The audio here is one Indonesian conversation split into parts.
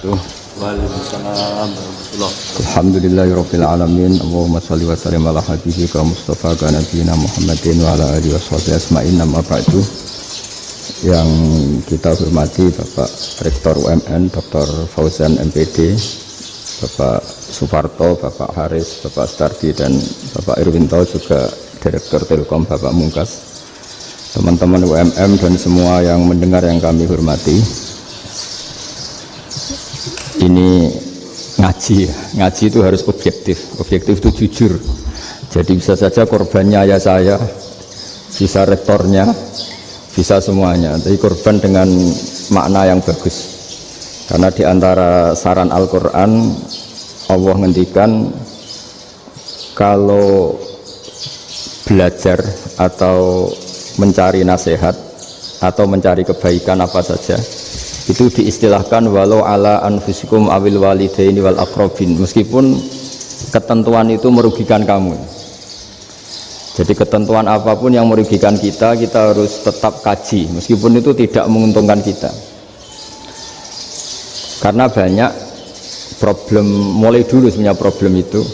wabarakatuh. Waalaikumsalam warahmatullahi wabarakatuh. Alhamdulillahirabbil alamin. Allahumma shalli wa sallim ala habibika Mustafa ka nabiyina Muhammadin wa ala alihi washabihi asma'in. Amma ba'du. Yang kita hormati Bapak Rektor UMN Dr. Fauzan MPD, Bapak Suparto, Bapak Haris, Bapak Stardi, dan Bapak Irwinto, juga Direktur Telkom Bapak Mungkas, teman-teman UMM dan semua yang mendengar yang kami hormati. Ini ngaji itu harus objektif itu jujur. Jadi bisa saja korbannya ayah saya, bisa rektornya, bisa semuanya, tapi korban dengan makna yang bagus. Karena di antara saran Al-Quran, Allah ngendikan kalau belajar atau mencari nasihat atau mencari kebaikan apa saja, itu diistilahkan walau ala anfusikum awil walidaini wal aqrabin, meskipun ketentuan itu merugikan kamu. Jadi ketentuan apapun yang merugikan kita harus tetap kaji, meskipun itu tidak menguntungkan kita. Karena banyak problem, mulai dulu sebenarnya problem itu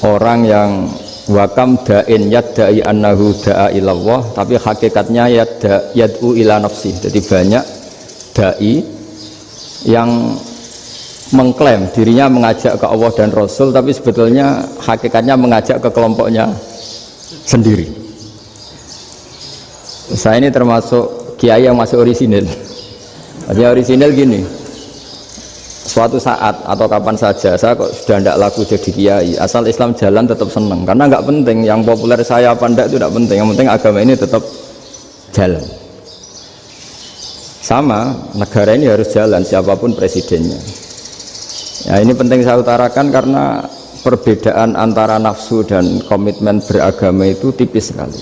orang yang wakam da'in yadda'i annahu da'a ilallah, tapi hakikatnya yad'u ila nafsih. Jadi banyak dai yang mengklaim dirinya mengajak ke Allah dan Rasul, tapi sebetulnya hakikatnya mengajak ke kelompoknya sendiri. Saya ini termasuk kiai yang masih orisinil. Artinya orisinil gini, suatu saat atau kapan saja saya kok sudah tidak laku jadi kiai, asal Islam jalan tetap senang. Karena nggak penting yang populer saya apa enggak, itu tidak penting, yang penting agama ini tetap jalan. Sama, negara ini harus jalan siapapun presidennya. Ya, ini penting saya utarakan karena perbedaan antara nafsu dan komitmen beragama itu tipis sekali.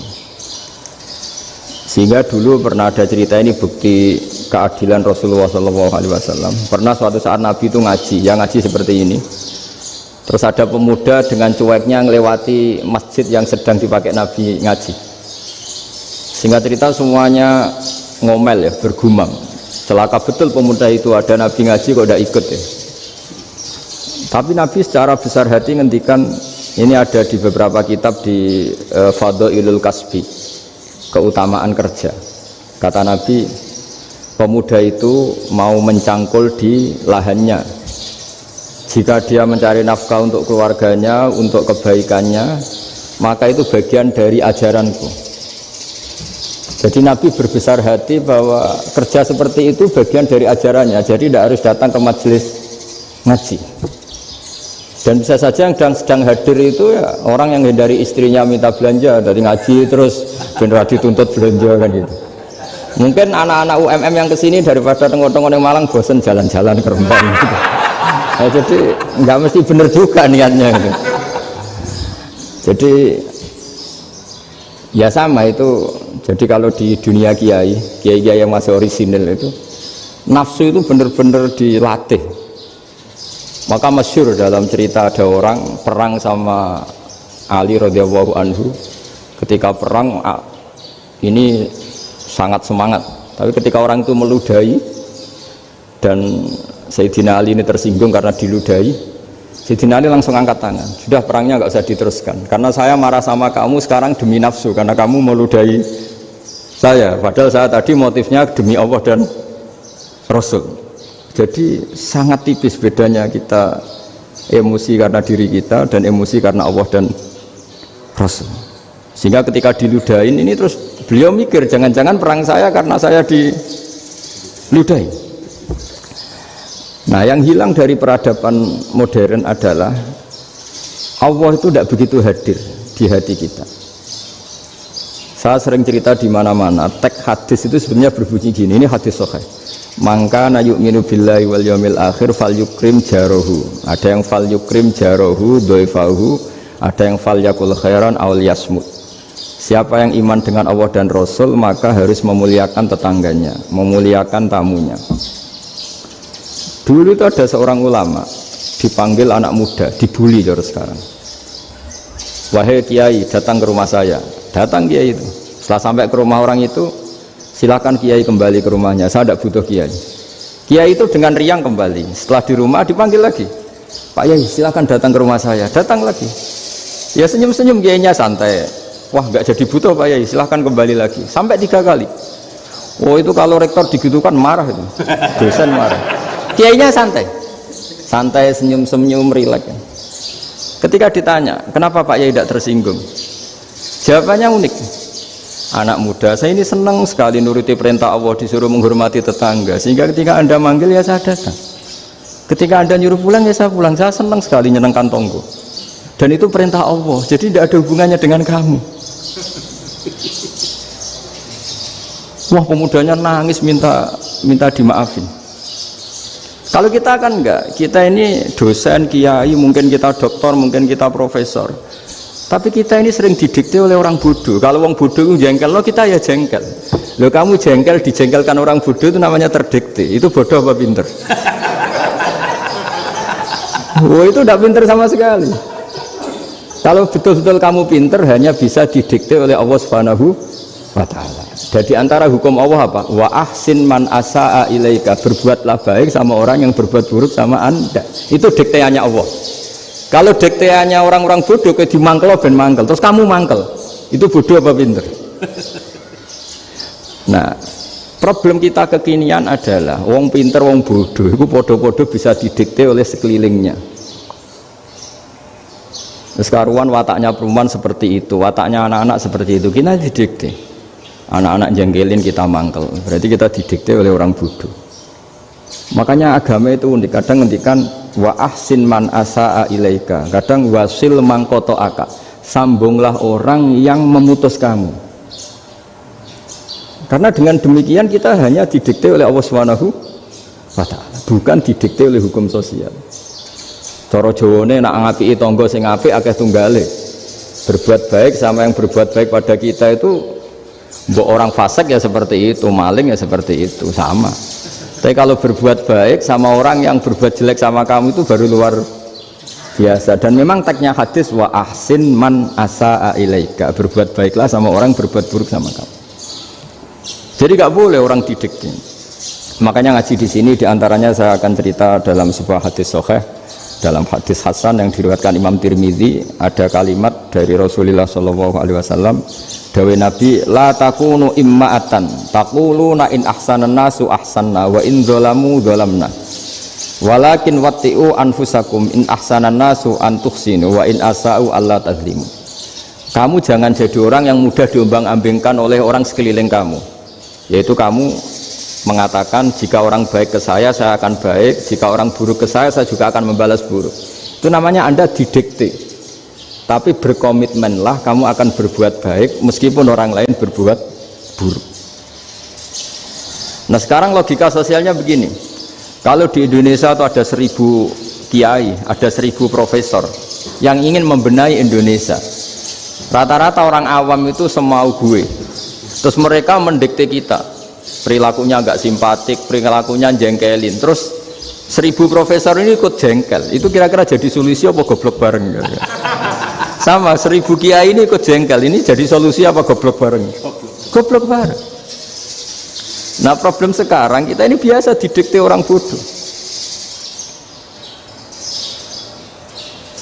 Sehingga dulu pernah ada cerita, ini bukti keadilan Rasulullah SAW. Pernah suatu saat Nabi itu ngaji, yang ngaji seperti ini. Terus ada pemuda dengan cueknya ngelewati masjid yang sedang dipakai Nabi ngaji. Singkat cerita semuanya ngomel ya, bergumam, celaka betul pemuda itu, ada Nabi ngaji kok tidak ikut ya. Tapi Nabi secara besar hati ngendikan, ini ada di beberapa kitab di Fadhailul Kasbi, keutamaan kerja. Kata Nabi, pemuda itu mau mencangkul di lahannya. Jika dia mencari nafkah untuk keluarganya, untuk kebaikannya, maka itu bagian dari ajaranku. Jadi Nabi berbesar hati bahwa kerja seperti itu bagian dari ajarannya. Jadi tidak harus datang ke majelis ngaji. Dan bisa saja yang sedang hadir itu ya orang yang hindari istrinya minta belanja dari ngaji, terus benar dituntut belanja kan gitu. Mungkin anak-anak UMM yang kesini daripada tengok-tengok yang Malang bosan jalan-jalan ke Rembang gitu. Ya, jadi nggak mesti benar juga niatnya gitu. Jadi ya sama itu. Jadi kalau di dunia kiai yang masih orisinil itu, nafsu itu benar-benar dilatih. Maka masyhur dalam cerita ada orang perang sama Ali radhiyallahu anhu. Ketika perang ini sangat semangat, tapi ketika orang itu meludahi dan Sayyidina Ali ini tersinggung karena diludahi, Sayyidina Ali langsung angkat tangan, sudah perangnya nggak usah diteruskan, karena saya marah sama kamu sekarang demi nafsu, karena kamu meludahi saya, padahal saya tadi motifnya demi Allah dan Rasul. Jadi sangat tipis bedanya kita emosi karena diri kita dan emosi karena Allah dan Rasul. Sehingga ketika diludahin ini terus beliau mikir, jangan-jangan perang saya karena saya diludahin. Nah, yang hilang dari peradaban modern adalah Allah itu tidak begitu hadir di hati kita. Saya sering cerita di mana-mana, teks hadis itu sebenarnya berbunyi gini, ini hadis sahih. Mangka na yu'minu billahi wal yaumil akhir fal yukrim jarohu. Ada yang fal yukrim jarohu doifahu, ada yang fal yakul khairan aul yasmut. Siapa yang iman dengan Allah dan Rasul maka harus memuliakan tetangganya, memuliakan tamunya. Dulu itu ada seorang ulama dipanggil anak muda, dibully cara sekarang. Wahai kiai, datang ke rumah saya. Datang kiai itu. Setelah sampai ke rumah orang itu, silakan kiai kembali ke rumahnya. Saya tidak butuh kiai. Kiai itu dengan riang kembali. Setelah di rumah dipanggil lagi, Pak Yai silakan datang ke rumah saya. Datang lagi. Ya senyum-senyum kiainya santai. Wah nggak jadi butuh Pak Yai, silahkan kembali lagi. Sampai 3 kali. Oh itu kalau rektor digitukan marah itu, dosen marah. Kiainya santai, santai senyum-senyum rileks. Ketika ditanya, kenapa Pak Yai tidak tersinggung? Jawabannya unik. Anak muda, saya ini senang sekali nuruti perintah Allah, disuruh menghormati tetangga. Sehingga ketika Anda manggil ya saya datang. Ketika Anda nyuruh pulang ya saya pulang. Saya senang sekali nyenangkan tonggo. Dan itu perintah Allah, jadi tidak ada hubungannya dengan kamu. Wah pemudanya nangis minta dimaafin. Kalau kita kan enggak, kita ini dosen, kiai, mungkin kita doktor, mungkin kita profesor. Tapi kita ini sering didikte oleh orang bodoh. Kalau orang bodoh itu jengkel, lo kita ya jengkel. Lo kamu jengkel, dijengkelkan orang bodoh itu namanya terdikte. Itu bodoh apa pinter? Oh itu tidak pinter sama sekali. Kalau betul-betul kamu pinter hanya bisa didikte oleh Allah Subhanahu wa ta'ala. Jadi antara hukum Allah apa? Wa ahsin man asa'a ilaika, berbuatlah baik sama orang yang berbuat buruk sama Anda. Itu dikteannya Allah. Kalau dikteannya orang-orang bodoh kayak dimangkel ben mangkel, terus kamu mangkel. Itu bodoh apa pinter? Nah, problem kita kekinian adalah wong pinter wong bodoh itu podo-podo bisa didikte oleh sekelilingnya. Sekarang wataknya perempuan seperti itu, wataknya anak-anak seperti itu, kita didikte. Anak-anak jengkelin kita mangkel, berarti kita didikte oleh orang bodoh. Makanya agama itu unik, kadang ngendikan wa ahsin man asa'a ilaika, kadang wasil mangkoto aka, sambunglah orang yang memutus kamu. Karena dengan demikian kita hanya didikte oleh Allah Subhanahu wa ta'ala, bukan didikte oleh hukum sosial. Cara Jawane nak ngapiki tangga sing apik akeh tunggale. Berbuat baik sama yang berbuat baik pada kita itu, mbok orang fasik ya seperti itu, maling ya seperti itu, sama. Tapi kalau berbuat baik sama orang yang berbuat jelek sama kamu itu baru luar biasa. Dan memang teksnya hadis wa ahsin man asa'a ilaika, berbuat baiklah sama orang berbuat buruk sama kamu. Jadi nggak boleh orang didikte. Makanya ngaji di sini diantaranya saya akan cerita dalam sebuah hadis sahih, dalam hadis hasan yang diriwayatkan Imam Tirmidzi, ada kalimat dari Rasulullah SAW. Dawe Nabi, la takunu imma'atan taquluna in ahsanan nasu ahsanna wa in zalamu zalamna walakin watti'u anfusakum in ahsanan nasu an tuhsinu wa in asa'u alla tazlimu. Kamu jangan jadi orang yang mudah diombang-ambingkan oleh orang sekeliling kamu, yaitu kamu mengatakan jika orang baik ke saya akan baik, jika orang buruk ke saya juga akan membalas buruk. Itu namanya Anda didikte. Tapi berkomitmenlah kamu akan berbuat baik meskipun orang lain berbuat buruk. Nah sekarang logika sosialnya begini, kalau di Indonesia itu ada 1000 kiai, ada 1000 profesor yang ingin membenahi Indonesia, rata-rata orang awam itu semau gue, terus mereka mendikte kita, perilakunya agak simpatik, perilakunya jengkelin, terus 1000 profesor ini ikut jengkel, itu kira-kira jadi solusi apa goblok bareng? Sama 1000 kiai ini ikut jengkel, ini jadi solusi apa goblok bareng? Goblok bareng. Nah problem sekarang kita ini biasa didikte orang bodoh.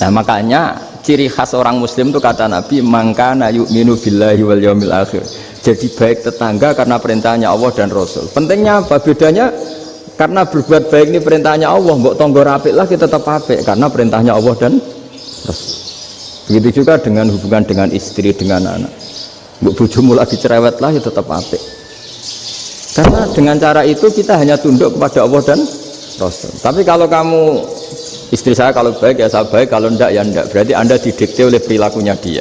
Nah makanya ciri khas orang muslim itu kata Nabi, mangkana yu'minu billahi wal yaumil akhir. Jadi baik tetangga karena perintahnya Allah dan Rasul. Pentingnya apa? Bedanya karena berbuat baik ini perintahnya Allah, mbok tonggo apik lah kita tetap apik karena perintahnya Allah dan Rasul. Begitu juga dengan hubungan dengan istri, dengan anak. Mbok bojomu lagi cerewet lah ya tetap apik. Karena dengan cara itu kita hanya tunduk kepada Allah dan Rasul. Tapi kalau kamu, istri saya kalau baik ya saya baik, kalau enggak ya enggak, berarti Anda didikte oleh perilakunya dia.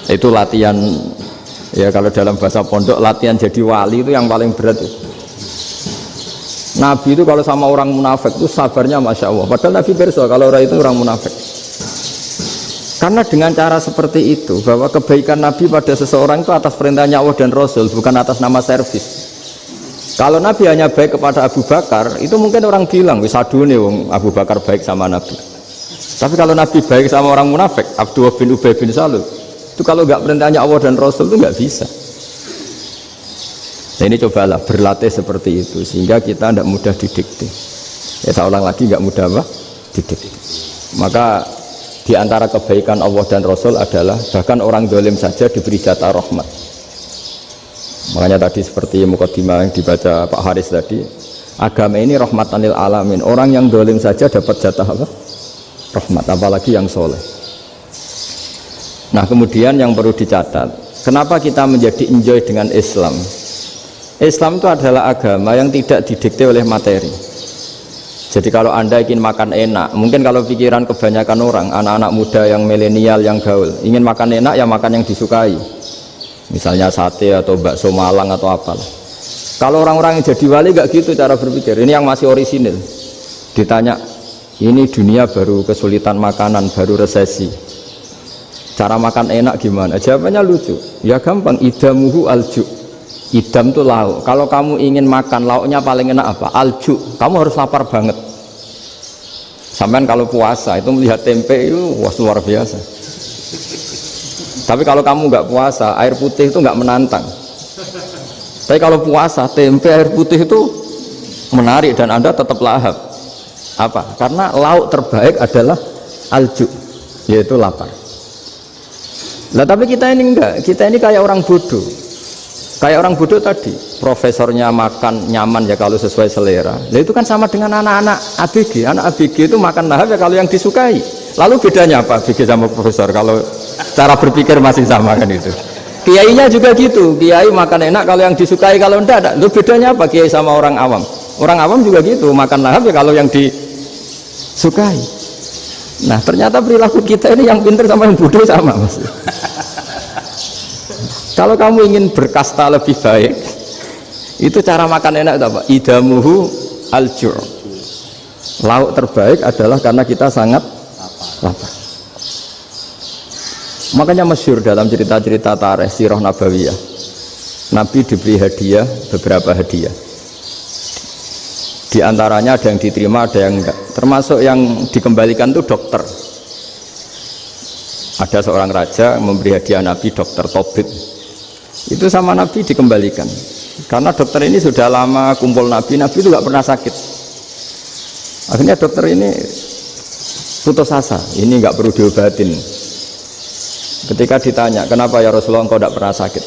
Itu latihan, ya kalau dalam bahasa pondok latihan jadi wali itu yang paling berat itu. Nabi itu kalau sama orang munafik itu sabarnya Masya Allah, padahal Nabi berso kalau orang itu orang munafik. Karena dengan cara seperti itu, bahwa kebaikan Nabi pada seseorang itu atas perintahnya Allah dan Rasul, bukan atas nama servis. Kalau Nabi hanya baik kepada Abu Bakar, itu mungkin orang bilang wisadune wong Abu Bakar baik sama Nabi. Tapi kalau Nabi baik sama orang munafik, Abdullah bin Ubay bin Salul, itu kalau nggak perintahnya Allah dan Rasul itu nggak bisa. Nah, ini cobalah berlatih seperti itu sehingga kita tidak mudah didikte. Ya saya ulang lagi, nggak mudah apa? Didikte. Maka di antara kebaikan Allah dan Rasul adalah bahkan orang zalim saja diberi jatah rahmat. Makanya tadi seperti mukadimah yang dibaca Pak Haris tadi, agama ini rahmatan lil alamin. Orang yang zalim saja dapat jatah apa? Rahmat, apalagi yang soleh. Nah kemudian yang perlu dicatat, kenapa kita menjadi enjoy dengan Islam? Islam itu adalah agama yang tidak didikte oleh materi. Jadi kalau anda ingin makan enak, mungkin kalau pikiran kebanyakan orang, anak-anak muda yang milenial, yang gaul, ingin makan enak ya makan yang disukai, misalnya sate atau bakso Malang atau apalah. Kalau orang-orang yang jadi wali gak gitu cara berpikir. Ini yang masih orisinil. Ditanya, ini dunia baru kesulitan makanan, baru resesi, cara makan enak gimana? Jawabannya lucu, ya gampang, idamuhu alju. Idam itu lauk. Kalau kamu ingin makan lauknya paling enak apa? Alju. Kamu harus lapar banget. Sampai kalau puasa itu melihat tempe itu wah luar biasa. Tapi kalau kamu nggak puasa, air putih itu nggak menantang. Tapi kalau puasa, tempe air putih itu menarik dan Anda tetap lahap. Apa? Karena lauk terbaik adalah alju, yaitu lapar. Nah tapi kita ini enggak. Kita ini kayak orang bodoh. Kayak orang bodoh tadi, profesornya makan nyaman ya kalau sesuai selera. Nah itu kan sama dengan anak-anak ABG. Anak ABG itu makan lahap ya kalau yang disukai. Lalu bedanya apa ABG sama profesor? Kalau cara berpikir masih sama kan itu. Kiainya juga gitu. Kiai makan enak kalau yang disukai, kalau enggak. Lalu bedanya apa kiai sama orang awam? Orang awam juga gitu, makan lahap ya kalau yang disukai. Nah ternyata perilaku kita ini yang pintar sama yang bodoh sama mas. Kalau kamu ingin berkasta lebih baik, itu cara makan enak itu apa? Idamuhu aljur. Lauk terbaik adalah karena kita sangat lapar. Makanya masyhur dalam cerita-cerita tarikh sirah nabawiyah, Nabi diberi hadiah, beberapa hadiah. Di antaranya ada yang diterima, ada yang enggak. Termasuk yang dikembalikan itu dokter. Ada seorang raja memberi hadiah Nabi dokter Tobit. Itu sama Nabi dikembalikan karena dokter ini sudah lama kumpul Nabi itu gak pernah sakit. Akhirnya dokter ini putus asa, ini gak perlu diobatin. Ketika ditanya kenapa ya Rasulullah engkau gak pernah sakit,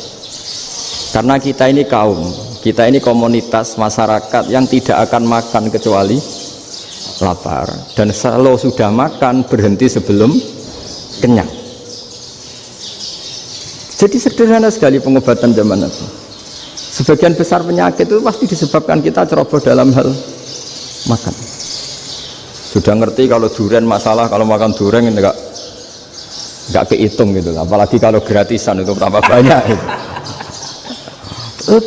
karena kita ini kaum, kita ini komunitas masyarakat yang tidak akan makan kecuali lapar, dan kalau sudah makan berhenti sebelum kenyang. Jadi sederhana sekali pengobatan zaman itu. Sebagian besar penyakit itu pasti disebabkan kita ceroboh dalam hal makan. Sudah ngerti kalau durian masalah, kalau makan durian ini enggak kehitung gitu. Apalagi kalau gratisan itu berapa banyak gitu.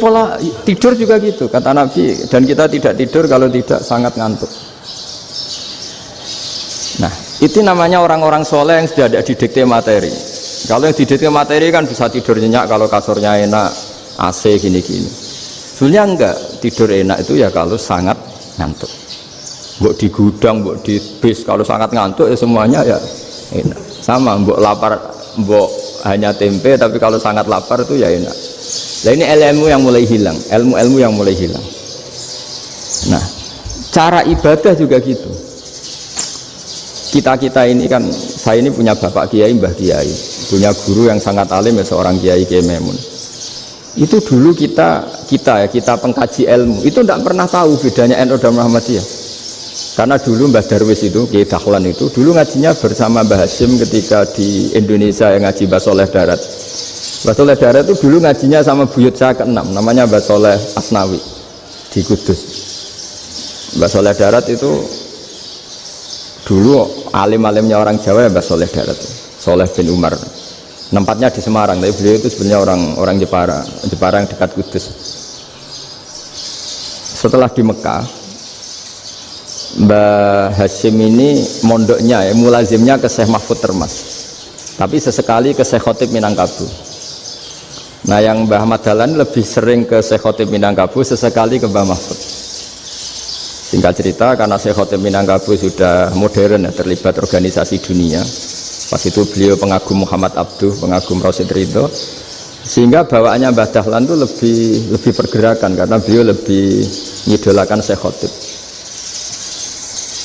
Pola tidur juga gitu kata Nabi, dan kita tidak tidur kalau tidak sangat ngantuk. Nah itu namanya orang-orang soleh yang sudah ada didikte materi. Kalau yang didikte materi kan bisa tidur nyenyak kalau kasurnya enak, AC gini-gini. Sebenarnya enggak, tidur enak itu ya kalau sangat ngantuk. Mbok di gudang, mbok di bis, kalau sangat ngantuk ya semuanya ya enak. Sama, mbok lapar, mbok hanya tempe, tapi kalau sangat lapar itu ya enak. Nah ini ilmu yang mulai hilang, ilmu-ilmu yang mulai hilang. Nah, cara ibadah juga gitu. Kita ini kan, saya ini punya bapak kiai, mbah kiai, punya guru yang sangat alim ya seorang kiai Kiai Memun. Itu dulu kita pengkaji ilmu itu tidak pernah tahu bedanya NU dan Muhammadiyah. Karena dulu Mbah Darwis itu Kiai Dahlan itu dulu ngajinya bersama Mbah Hasyim ketika di Indonesia yang ngaji Mbah Soleh Darat. Mbah Soleh Darat itu dulu ngajinya sama buyut saya ke-6 namanya Mbah Soleh Asnawi di Kudus. Mbah Soleh Darat itu dulu alim-alimnya orang Jawa ya Mbah Soleh Darat, Soleh bin Umar. Tempatnya di Semarang, tapi beliau itu sebenarnya orang Jepara yang dekat Kudus. Setelah di Mekah, Mbah Hasyim ini mondoknya ya, mulazimnya ke Syekh Mahfud Termas, tapi sesekali ke Syekh Khotib Minangkabau. Nah yang Mbah Ahmad Dahlan lebih sering ke Syekh Khotib Minangkabau, sesekali ke Mbah Mahfud. Singkat cerita, karena Syekh Khotib Minangkabau sudah modern ya, terlibat organisasi dunia. Pas itu beliau pengagum Muhammad Abduh, pengagum Rasid Ridho. Sehingga bawaannya Mbah Dahlan itu lebih pergerakan karena beliau lebih mengidolakan Syekh Khotib.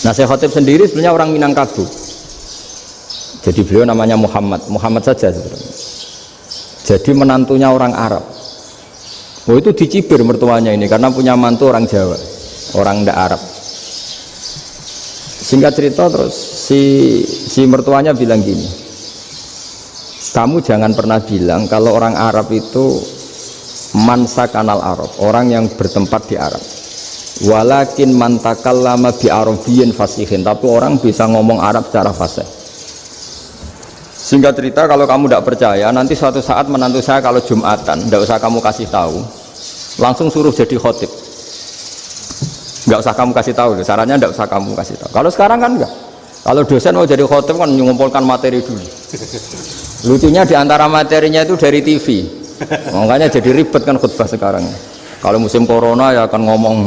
Nah, Syekh Khotib sendiri sebenarnya orang Minangkabau. Jadi beliau namanya Muhammad saja sebenarnya. Jadi menantunya orang Arab. Oh, itu dicibir mertuanya ini karena punya mantu orang Jawa, orang ndak Arab. Singkat cerita terus si mertuanya bilang gini, kamu jangan pernah bilang kalau orang Arab itu mansa kanal Arab, orang yang bertempat di Arab. Walakin man takallama bi arabiyyin fasihin, tapi orang bisa ngomong Arab secara fasih. Singkat cerita, kalau kamu tidak percaya, nanti suatu saat menantu saya kalau Jumatan, tidak usah kamu kasih tahu, langsung suruh jadi khotib. Nggak usah kamu kasih tahu, sarannya nggak usah kamu kasih tahu. Kalau sekarang kan enggak. Kalau dosen mau jadi khotib kan mengumpulkan materi dulu. Lucunya diantara materinya itu dari TV, makanya jadi ribet kan khutbah sekarang. Kalau musim corona ya akan ngomong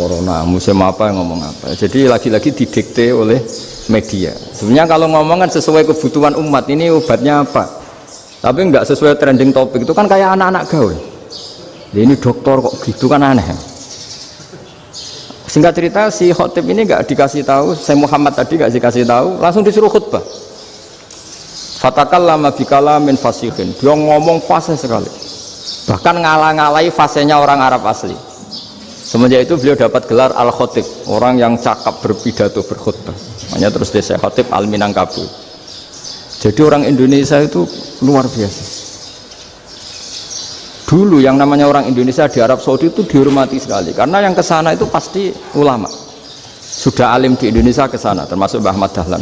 corona, musim apa yang ngomong apa. Jadi lagi-lagi didikte oleh media. Sebenarnya kalau ngomong kan sesuai kebutuhan umat, ini obatnya apa, tapi enggak sesuai trending topik, itu kan kayak anak-anak gaul. Ini dokter kok gitu kan aneh. Singkat cerita si khotib ini enggak dikasih tahu, saya Muhammad tadi enggak dikasih tahu, langsung disuruh khutbah. Fatakallama bikalamin fasihin, dia ngomong fasih sekali, bahkan ngalah-ngalahi fasihnya orang Arab asli. Semenjak itu beliau dapat gelar Al-Khotib, orang yang cakap berpidato berkhutbah. Makanya terus dia Khotib Al-Minangkabau. Jadi orang Indonesia itu luar biasa. Dulu yang namanya orang Indonesia di Arab Saudi itu dihormati sekali, karena yang kesana itu pasti ulama. Sudah alim di Indonesia kesana, termasuk Mbah Ahmad Dahlan,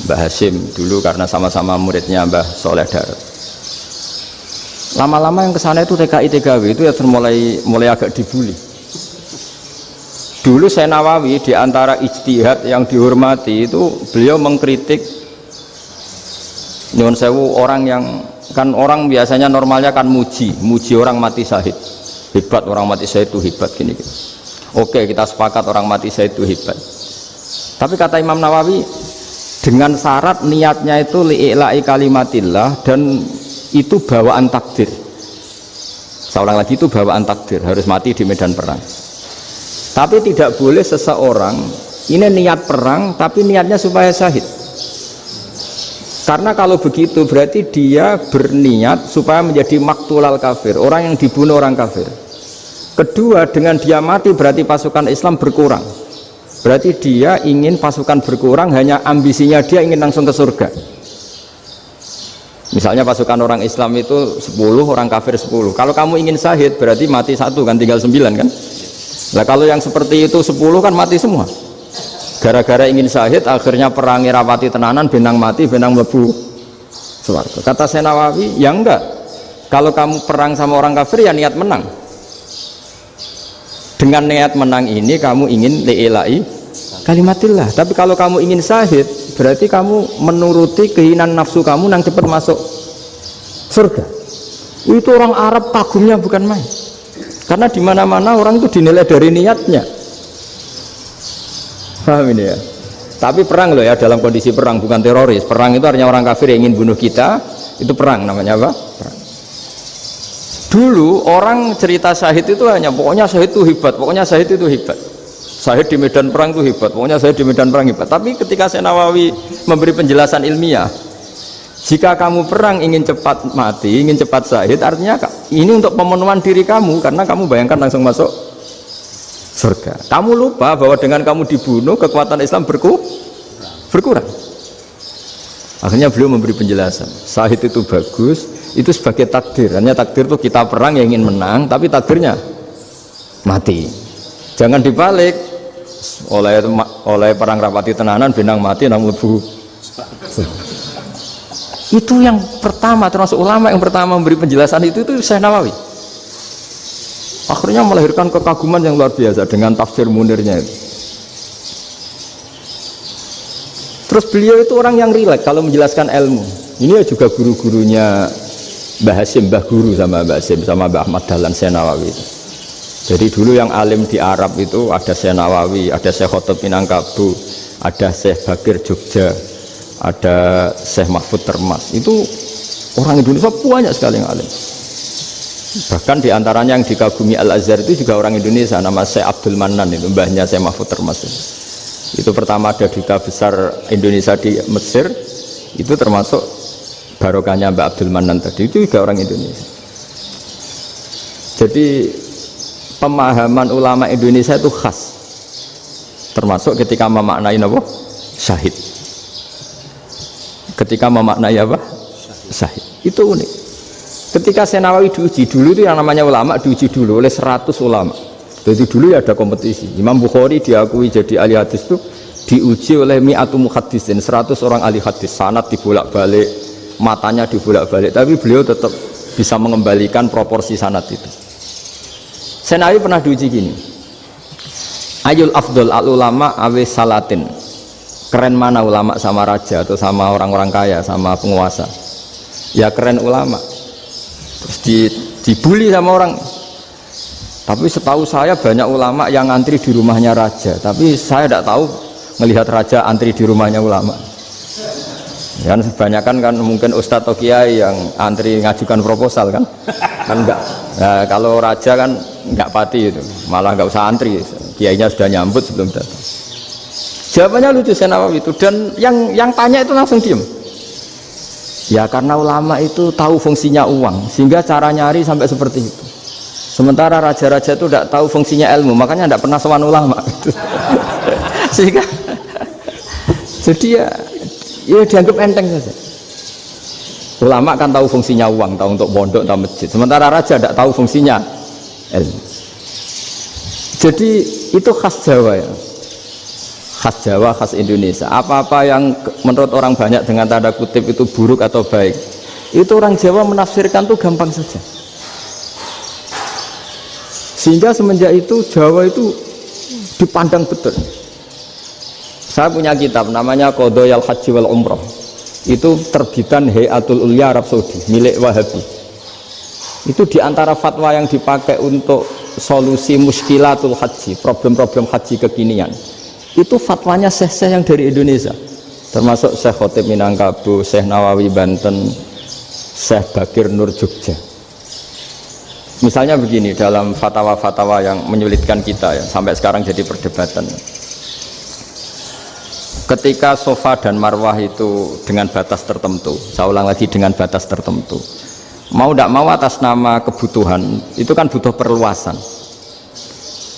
Mbah Hasyim dulu karena sama-sama muridnya Mbah Soleh Darat. Lama-lama yang kesana itu TKI TKW itu ya mulai agak dibully. Dulu Syekh Nawawi di antara ijtihad yang dihormati itu beliau mengkritik nyuwun sewu orang yang kan orang biasanya normalnya kan muji orang mati syahid, hebat orang mati syahid itu hebat gini. Oke, kita sepakat orang mati syahid itu hebat. Tapi kata Imam Nawawi dengan syarat niatnya itu li'ila'i kalimatillah dan itu bawaan takdir. Seorang lagi itu bawaan takdir, harus mati di medan perang. Tapi tidak boleh seseorang ini niat perang tapi niatnya supaya syahid. Karena kalau begitu berarti dia berniat supaya menjadi maktulal kafir, orang yang dibunuh orang kafir. Kedua, dengan dia mati berarti pasukan Islam berkurang. Berarti dia ingin pasukan berkurang, hanya ambisinya dia ingin langsung ke surga. Misalnya pasukan orang Islam itu 10, orang kafir 10. Kalau kamu ingin syahid berarti mati 1 kan, tinggal 9 kan. Nah kalau yang seperti itu 10 kan mati semua. Gara-gara ingin syahid akhirnya perangi rapati tenanan, benang mati, benang mlebu swarga. Kata Syekh Nawawi, ya enggak. Kalau kamu perang sama orang kafir ya niat menang. Dengan niat menang ini kamu ingin li'ila'i kalimatillah. Tapi kalau kamu ingin syahid berarti kamu menuruti keinginan nafsu kamu yang cepat masuk surga. Itu orang Arab kagumnya bukan main. Karena di mana-mana orang itu dinilai dari niatnya. Paham ini ya? Tapi perang loh ya, dalam kondisi perang, bukan teroris. Perang itu artinya orang kafir yang ingin bunuh kita, itu perang namanya apa? Perang. Dulu orang cerita syahid itu hanya pokoknya syahid itu hebat, pokoknya syahid itu hebat. Syahid di medan perang itu hebat, pokoknya syahid di medan perang hebat. Tapi ketika Syekh Nawawi memberi penjelasan ilmiah, jika kamu perang ingin cepat mati, ingin cepat syahid, artinya ini untuk pemenuhan diri kamu, karena kamu bayangkan langsung masuk surga. Kamu lupa bahwa dengan kamu dibunuh, kekuatan Islam berkurang. Akhirnya beliau memberi penjelasan, syahid itu bagus, itu sebagai takdir. Hanya takdir itu kita perang yang ingin menang, tapi takdirnya mati. Jangan dibalik, oleh perang rapati tenanan, benang mati, namun bu. Itu yang pertama, termasuk ulama yang pertama memberi penjelasan itu Syekh Nawawi. Akhirnya melahirkan kekaguman yang luar biasa dengan tafsir Munirnya itu. Terus beliau itu orang yang rileks kalau menjelaskan ilmu. Ini juga guru-gurunya Mbah Hasyim, Mbah Guru sama Mbah Hasyim, sama Mbah Ahmad Dahlan, Syekh Nawawi itu. Jadi dulu yang alim di Arab itu ada Syekh Nawawi, ada Syekh Khotib Minangkabau, ada Syekh Bakir Jogja, ada Syekh Mahfud Termas. Itu Orang Indonesia banyak sekali yang alim. Bahkan diantaranya yang dikagumi Al-Azhar itu juga orang Indonesia, nama Syekh Abdul Manan, itu mbahnya Syekh Mahfud termasuk. Itu pertama ada duta besar Indonesia di Mesir, itu termasuk barokahnya Mbak Abdul Manan tadi, itu juga orang Indonesia. Jadi pemahaman ulama Indonesia itu khas, termasuk ketika memaknai apa? Syahid. Ketika memaknai apa? Syahid. Itu unik. Ketika Senawawi diuji dulu itu yang namanya ulama diuji dulu oleh 100 ulama. Jadi dulu ya ada kompetisi. Imam Bukhari diakui jadi ahli hadis itu diuji oleh mi'atu muhaddisin, 100 orang ahli hadis, sanad dibolak-balik, matanya dibolak-balik, tapi beliau tetap bisa mengembalikan proporsi sanad itu. Senawawi pernah diuji gini. Ayul afdol al ulama awe salatin. Keren mana ulama sama raja atau sama orang-orang kaya, sama penguasa? Ya keren ulama. Terus dibully sama orang. Tapi setahu saya banyak ulama yang antri di rumahnya raja, tapi saya tidak tahu melihat raja antri di rumahnya ulama. Kan kebanyakan kan mungkin ustadz atau kiai yang antri ngajukan proposal kan enggak. Nah, kalau raja kan enggak pati itu, malah enggak usah antri, kiainya sudah nyambut sebelum datang. Jawabannya lucu Senawawi itu, dan yang tanya itu langsung diem. Ya karena ulama itu tahu fungsinya uang, sehingga cara nyari sampai seperti itu. Sementara raja-raja itu tidak tahu fungsinya ilmu, makanya tidak pernah sowan ulama. Sehingga jadi ya dianggap enteng saja. Ulama kan tahu fungsinya uang, tahu untuk pondok, tahu masjid. Sementara raja tidak tahu fungsinya ilmu. Jadi itu khas Jawa ya. Khas Jawa, khas Indonesia. Apa-apa yang menurut orang banyak dengan tanda kutip itu buruk atau baik, itu orang Jawa menafsirkan tuh gampang saja. Sehingga semenjak itu Jawa itu dipandang betul. Saya punya kitab namanya Qadhayal Haji wal Umrah. Itu terbitan Hayatul Ulya Arab Saudi, milik Wahabi. Itu diantara fatwa yang dipakai untuk solusi muskilatul haji, problem-problem haji kekinian. Itu fatwanya syekh-syekh yang dari Indonesia, termasuk Syekh Khotib Minangkabau, Syekh Nawawi Banten, Syekh Bakir Nur Jogja. Misalnya begini, dalam fatwa-fatwa yang menyulitkan kita ya, sampai sekarang jadi perdebatan. Ketika sofa dan marwah itu dengan batas tertentu, saya ulang lagi dengan batas tertentu, mau tidak mau atas nama kebutuhan, itu kan butuh perluasan.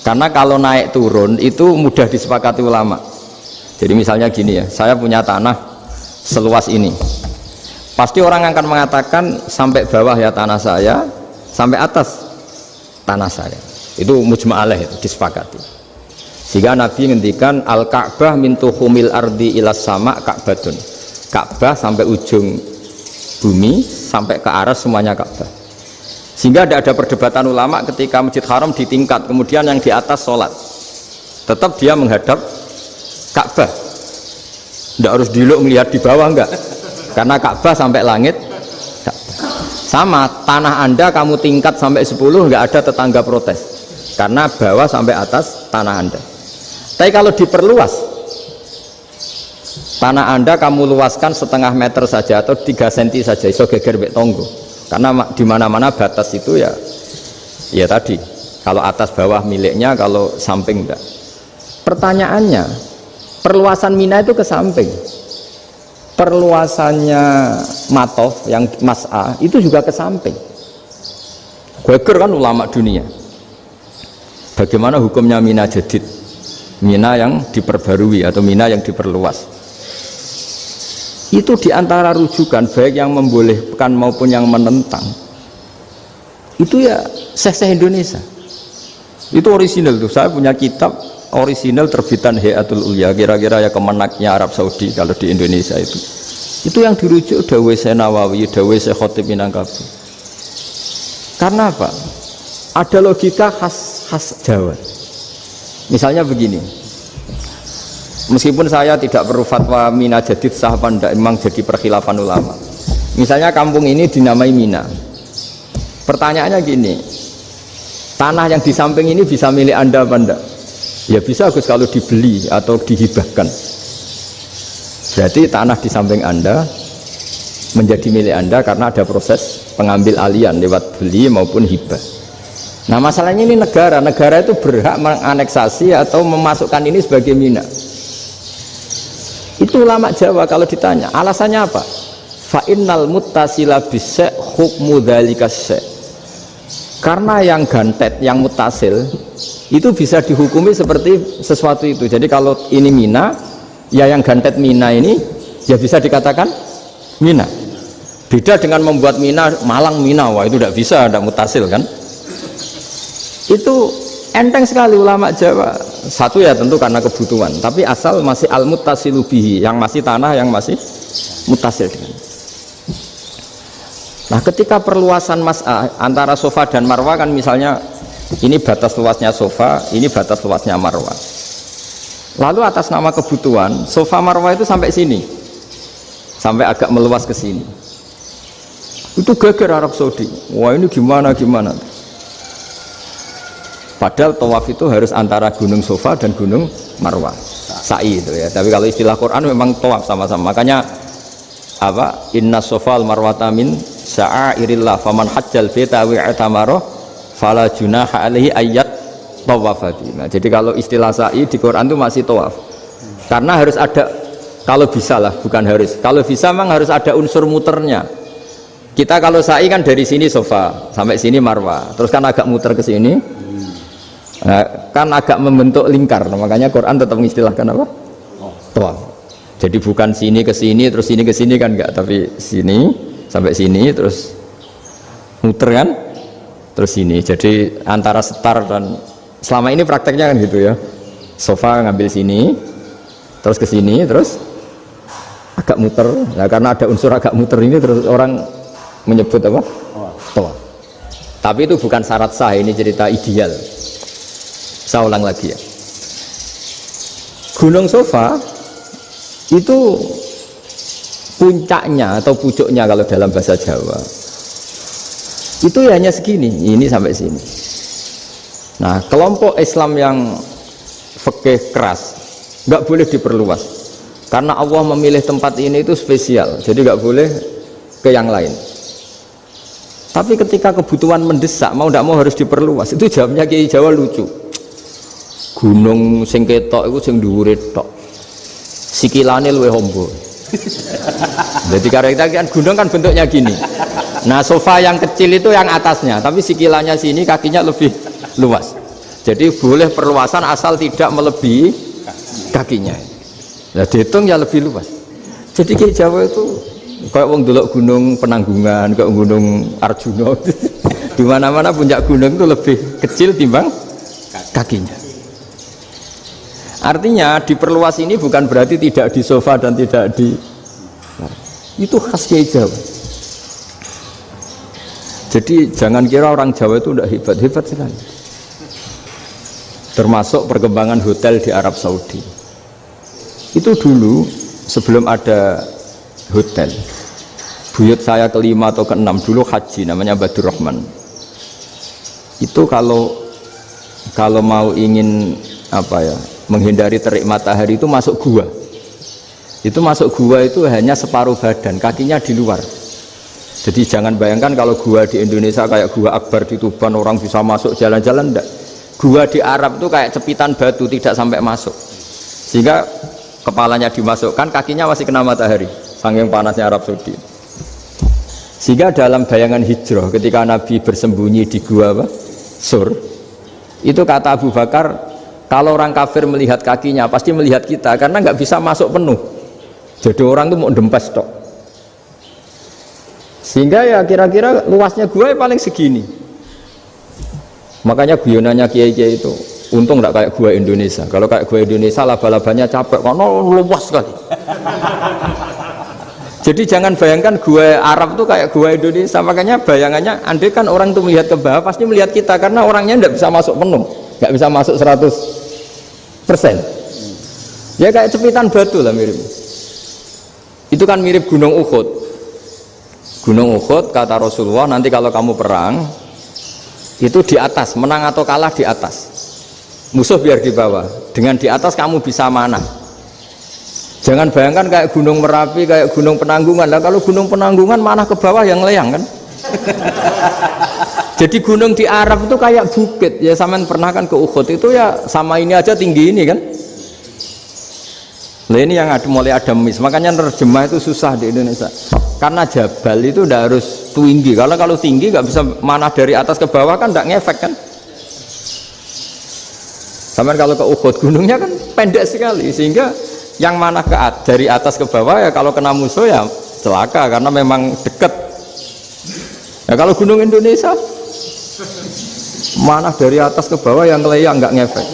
Karena kalau naik turun itu mudah disepakati ulama. Jadi misalnya gini ya, saya punya tanah seluas ini. Pasti orang akan mengatakan sampai bawah ya tanah saya, sampai atas tanah saya. Itu mujma' alaih, itu disepakati. Sehingga Nabi ngendikan al-Ka'bah min tuhumil ardi ilas sama Ka'batun. Ka'bah sampai ujung bumi, sampai ke aras semuanya Ka'bah. Sehingga tidak ada perdebatan ulama ketika Masjid Haram di tingkat, kemudian yang di atas sholat, tetap dia menghadap Ka'bah. Tidak harus dulu melihat di bawah, enggak, karena Ka'bah sampai langit. Sama tanah Anda kamu tingkat sampai 10, enggak ada tetangga protes, karena bawah sampai atas tanah Anda. Tapi kalau diperluas, tanah Anda kamu luaskan setengah meter saja atau 3 cm saja, iso geger mbek tonggo. Karena di mana-mana batas itu ya tadi, kalau atas bawah miliknya, kalau samping enggak. Pertanyaannya, perluasan Mina itu ke samping, perluasannya Matof yang Mas'a itu juga ke samping. Geger kan ulama dunia. Bagaimana hukumnya Mina Jadid, Mina yang diperbarui atau Mina yang diperluas? Itu diantara rujukan baik yang membolehkan maupun yang menentang. Itu ya syekh-syekh Indonesia. Itu orisinal tuh. Saya punya kitab orisinal terbitan Hayatul Ulya, kira-kira ya kemenaknya Arab Saudi kalau di Indonesia itu. Itu yang dirujuk dawuh Syekh Nawawi, dawuh Syekh Khotib Minangkabau. Karena apa? Ada logika khas Jawa. Misalnya begini. Meskipun saya tidak perlu fatwa Mina Jadid sah apa enggak, memang jadi perkhilafan ulama. Misalnya kampung ini dinamai Mina. Pertanyaannya gini, tanah yang di samping ini bisa milik Anda apa enggak? Ya bisa Gus kalau dibeli atau dihibahkan. Berarti tanah di samping Anda menjadi milik Anda karena ada proses pengambil alian lewat beli maupun hibah. Nah masalahnya ini negara itu berhak menganeksasi atau memasukkan ini sebagai mina. Itu ulama Jawa kalau ditanya alasannya apa? Fa innal muttasila bis-syai' hukmu dzalika syai'. Karena yang gantet, yang mutasil itu bisa dihukumi seperti sesuatu itu. Jadi kalau ini mina, ya yang gantet mina ini ya bisa dikatakan mina. Beda dengan membuat mina Malang mina, wah itu tidak bisa, tidak mutasil kan. Itu enteng sekali ulama Jawa. Satu ya tentu karena kebutuhan, tapi asal masih al-muttasilu bihi, yang masih tanah yang masih mutasil dengan. Nah ketika perluasan mas'ah antara sofa dan marwah kan misalnya ini batas luasnya sofa, ini batas luasnya marwah. Lalu atas nama kebutuhan sofa marwah itu sampai sini, sampai agak meluas ke sini. Itu geger Arab Saudi. Wah ini gimana? Padahal tawaf itu harus antara gunung Sofa dan gunung Marwah, sa'i itu ya. Tapi kalau istilah Quran memang tawaf sama-sama. Makanya apa? Inna Sofa al-Marwata min sya'airillah faman hajjal baita wa i'tamara fala junaha alaihi ayyat tawafa. Nah, jadi kalau istilah sa'i di Quran itu masih tawaf. Karena harus ada, kalau bisa lah, bukan harus. Kalau bisa memang harus ada unsur muternya. Kita kalau sa'i kan dari sini Sofa sampai sini Marwah, terus kan agak muter ke sini. Nah, kan agak membentuk lingkar, makanya Quran tetap mengistilahkan apa? Tawaf. Jadi bukan sini ke sini terus sini ke sini kan enggak, tapi sini sampai sini terus muter kan, terus sini. Jadi antara setar dan selama ini prakteknya kan gitu ya. Sofa ngambil sini, terus ke sini, terus agak muter. Nah karena ada unsur agak muter ini terus orang menyebut apa? Tawaf. Tapi itu bukan syarat sah, ini cerita ideal. Saya ulang lagi ya. Gunung Sofa itu puncaknya atau pucuknya kalau dalam bahasa Jawa itu ya hanya segini, ini sampai sini. Nah kelompok Islam yang fikih keras nggak boleh diperluas karena Allah memilih tempat ini itu spesial, jadi nggak boleh ke yang lain. Tapi ketika kebutuhan mendesak mau tidak mau harus diperluas, itu jawabnya Kiai Jawa lucu. Gunung sing ketok iku sing dhuwure tok. Sikilane luwih ombo. Jadi karakter gunung kan bentuknya gini. Nah, sofa yang kecil itu yang atasnya, tapi sikilannya sini kakinya lebih luas. Jadi boleh perluasan asal tidak melebihi kakinya. Nah, dihitung ya lebih luas. Jadi Kiai Jawa itu kayak wong delok gunung Penanggungan, kayak gunung Arjuna. Di mana-mana puncak gunung itu lebih kecil timbang kakinya. Artinya diperluas ini bukan berarti tidak di sofa dan tidak di, itu khas Kiai Jawa. Jadi jangan kira orang Jawa itu tidak hebat sekali. Termasuk perkembangan hotel di Arab Saudi. Itu dulu sebelum ada hotel, buyut saya kelima atau keenam dulu haji, namanya Badur Rahman. Itu kalau mau ingin apa ya, menghindari terik matahari itu masuk gua. Itu masuk gua itu hanya separuh badan, kakinya di luar. Jadi jangan bayangkan kalau gua di Indonesia kayak gua Akbar di Tuban orang bisa masuk jalan-jalan, enggak. Gua di Arab itu kayak cepitan batu, tidak sampai masuk. Sehingga kepalanya dimasukkan, kakinya masih kena matahari, saking panasnya Arab Saudi. Sehingga dalam bayangan hijrah ketika Nabi bersembunyi di gua apa? Sur. Itu kata Abu Bakar, kalau orang kafir melihat kakinya pasti melihat kita karena nggak bisa masuk penuh. Jadi orang itu mau dempes tok. Sehingga ya kira-kira luasnya gua ya paling segini. Makanya guyonannya kiai-kiai itu untung nggak kayak gua Indonesia. Kalau kayak gua Indonesia laba-labanya capek karena luas sekali. Jadi jangan bayangkan gua Arab tuh kayak gua Indonesia. Makanya bayangannya andai kan orang tuh melihat ke bawah pasti melihat kita karena orangnya nggak bisa masuk penuh. Nggak bisa masuk 100%. Ya kayak cepitan batu lah mirip. Itu kan mirip Gunung Uhud. Gunung Uhud kata Rasulullah, nanti kalau kamu perang itu di atas, menang atau kalah di atas, musuh biar di bawah. Dengan di atas kamu bisa manah. Jangan bayangkan kayak Gunung Merapi, kayak Gunung Penanggungan. Nah, kalau Gunung Penanggungan mana ke bawah yang leyang kan? Jadi gunung di Arab itu kayak bukit. Ya sampean pernah kan ke Uhud itu ya sama ini aja tinggi ini kan? Nah ini yang mulai ada mis. Makanya nerjemah itu susah di Indonesia. Karena jabal itu udah harus tinggi. Kalau tinggi nggak bisa mana dari atas ke bawah kan nggak ngefek kan? Sampean kalau ke Uhud gunungnya kan pendek sekali sehingga yang mana dari atas ke bawah ya kalau kena musuh ya celaka karena memang dekat. Ya kalau gunung Indonesia mana dari atas ke bawah yang keleyang nggak ngefek.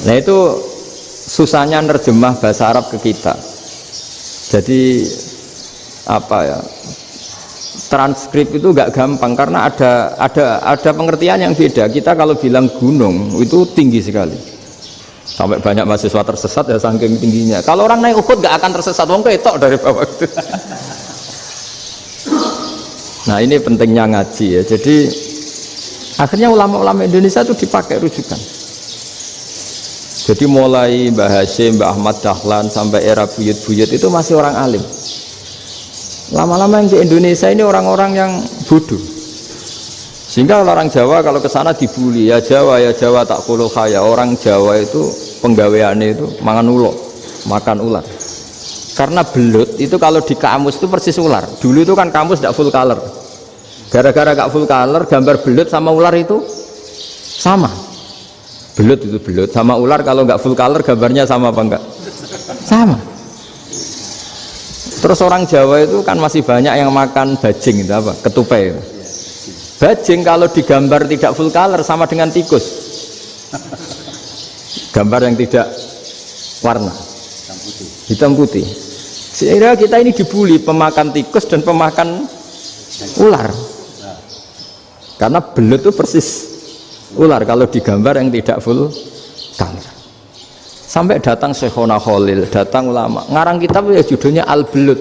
Nah itu susahnya nerjemah bahasa Arab ke kita. Jadi apa ya? Transkrip itu nggak gampang karena ada pengertian yang beda. Kita kalau bilang gunung itu tinggi sekali. Sampai banyak mahasiswa tersesat ya saking tingginya. Kalau orang naik Uhud nggak akan tersesat, wong ketok dari bawah itu. Nah ini pentingnya ngaji ya. Jadi akhirnya ulama-ulama Indonesia itu dipakai rujukan. Jadi mulai Mbah Hasyim, Mbah Ahmad Dahlan sampai era buyut-buyut itu masih orang alim. Lama-lama yang di Indonesia ini orang-orang yang bodoh. Sehingga orang Jawa kalau ke sana dibully, ya Jawa tak kuluh kaya. Orang Jawa itu penggaweannya itu makan ular. Karena belut itu kalau di kamus itu persis ular. Dulu itu kan kamus tidak full color. Gara-gara gak full color, gambar belut sama ular itu sama. Belut itu belut sama ular kalau nggak full color gambarnya sama apa enggak? Sama. Terus orang Jawa itu kan masih banyak yang makan bajing itu apa? Ketupai itu. Bajing kalau digambar tidak full color sama dengan tikus. Gambar yang tidak warna hitam putih. Sehingga kita ini dibully pemakan tikus dan pemakan ular. Karena belut itu persis ular kalau digambar yang tidak full color. Sampai datang Syekhona Khalil, datang ulama ngarang kitab ya judulnya Al-Belut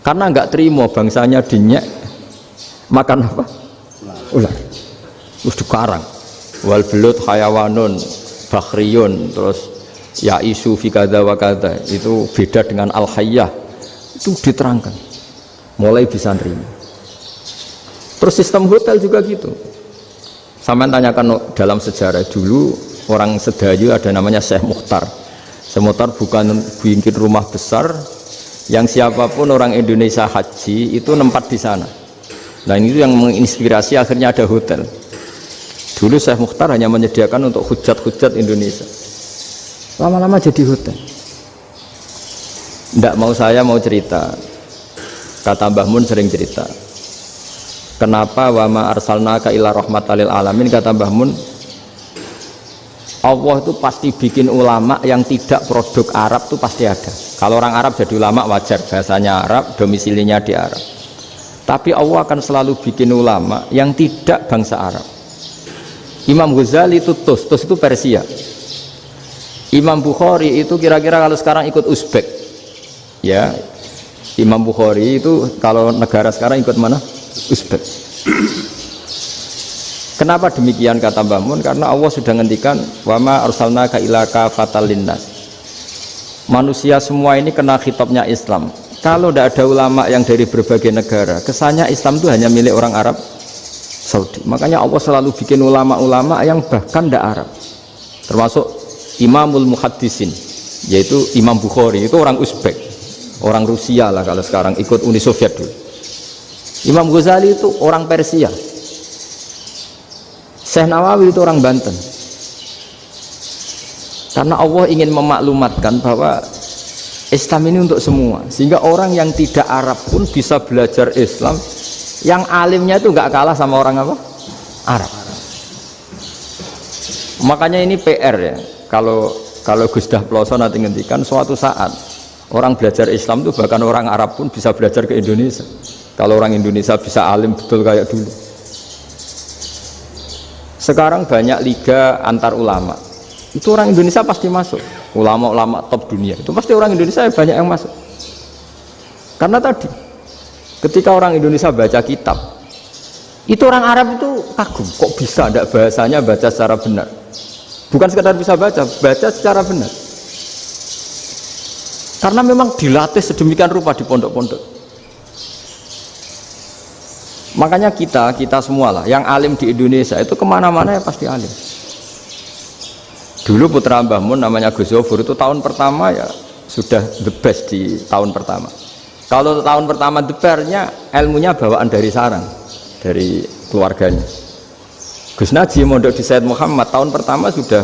karena nggak terima bangsanya dinyek makan apa? Ular. Terus dikarang wal belut hayawanun bakhriyun, terus ya isu fi kadza wa kadza, itu beda dengan al-hayyah, itu diterangkan mulai bisa nerima. Terus sistem hotel juga gitu. Sampai tanyakan dalam sejarah dulu orang Sedayu ada namanya Syekh Mukhtar. Syekh Mukhtar bukan bikin rumah besar yang siapapun orang Indonesia haji itu nempat di sana. Nah ini yang menginspirasi akhirnya ada hotel. Dulu Syekh Mukhtar hanya menyediakan untuk hujat-hujat Indonesia. Lama-lama jadi hotel. Nggak mau saya mau cerita. Kata Mbah Mun sering cerita. Kenapa wama arsalnaka ila rahmatalil alamin, kata Mbah Mun, Allah itu pasti bikin ulama yang tidak produk Arab itu pasti ada. Kalau orang Arab jadi ulama wajar, bahasanya Arab, domisilinya di Arab. Tapi Allah akan selalu bikin ulama yang tidak bangsa Arab. Imam Ghazali itu Tus itu Persia. Imam Bukhari itu kira-kira kalau sekarang ikut Uzbek. Ya, Imam Bukhari itu kalau negara sekarang ikut mana? Uzbek. Kenapa demikian kata Mbah Mun? Karena Allah sudah ngendikan wama arsalnaka illa kafatal linnas. Manusia semua ini kena khitabnya Islam. Kalau tidak ada ulama yang dari berbagai negara, kesannya Islam itu hanya milik orang Arab Saudi. Makanya Allah selalu bikin ulama-ulama yang bahkan tidak Arab. Termasuk Imamul Muhaddisin, yaitu Imam Bukhari, itu orang Uzbek, orang Rusia lah kalau sekarang, ikut Uni Soviet dulu. Imam Ghazali itu orang Persia. Syekh Nawawi itu orang Banten. Karena Allah ingin memaklumatkan bahwa Islam ini untuk semua, sehingga orang yang tidak Arab pun bisa belajar Islam, yang alimnya itu nggak kalah sama orang apa? Arab. Makanya ini PR ya. Kalau Gus Dah Ploso nanti ngendikan suatu saat orang belajar Islam itu bahkan orang Arab pun bisa belajar ke Indonesia. Kalau orang Indonesia bisa alim betul kayak dulu. Sekarang banyak liga antar ulama. Itu orang Indonesia pasti masuk. Ulama-ulama top dunia itu pasti orang Indonesia banyak yang masuk. Karena tadi ketika orang Indonesia baca kitab, itu orang Arab itu kagum, kok bisa tidak bahasanya baca secara benar. Bukan sekedar bisa baca, baca secara benar. Karena memang dilatih sedemikian rupa di pondok-pondok. Makanya kita semua lah yang alim di Indonesia itu kemana-mana ya pasti alim. Dulu putra Mbah Mun namanya Gus Zofur itu tahun pertama ya sudah the best di tahun pertama. Kalau tahun pertama the bestnya ilmunya bawaan dari sarang, dari keluarganya. Gus Najib mondok di Said Muhammad tahun pertama sudah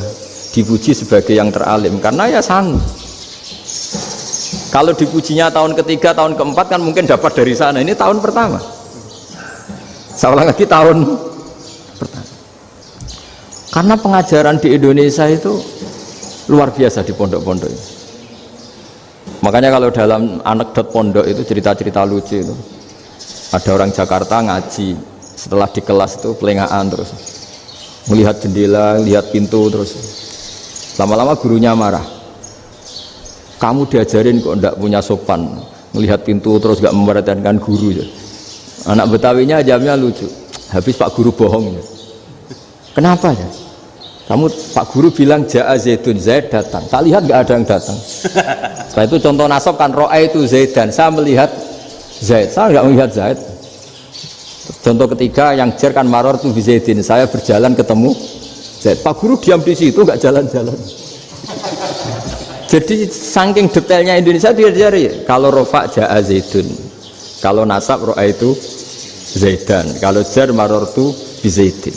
dipuji sebagai yang teralim karena ya sanggup. Kalau dipujinya tahun ketiga, tahun keempat kan mungkin dapat dari sana. Ini tahun pertama. Saya ulang lagi tahun pertama. Karena pengajaran di Indonesia itu luar biasa di pondok-pondok. Makanya kalau dalam anekdot pondok itu cerita-cerita lucu itu. Ada orang Jakarta ngaji, setelah di kelas itu pelengahan terus. Melihat jendela, lihat pintu terus. Lama-lama gurunya marah. Kamu diajarin kok ndak punya sopan, melihat pintu terus gak memperhatikan guru ya. Anak Betawinya jawabnya lucu. Habis Pak Guru bohong ya. Kenapa ya? Kamu Pak Guru bilang Ja'a Zaidun, Zaid datang. Tak lihat gak ada yang datang. Setelah itu contoh nasab kan ro'a itu Zaidan. Saya melihat Zaid, saya gak melihat Zaid. Terus contoh ketiga yang jar kan maror tu Zaidin. Saya berjalan ketemu Zaid. Pak Guru diam di situ gak jalan-jalan. Jadi saking detailnya Indonesia diajari kalau rofa Ja'a Zaidun, kalau nasab ro'a itu Zaidan, kalau jar marortu bi Zaidin.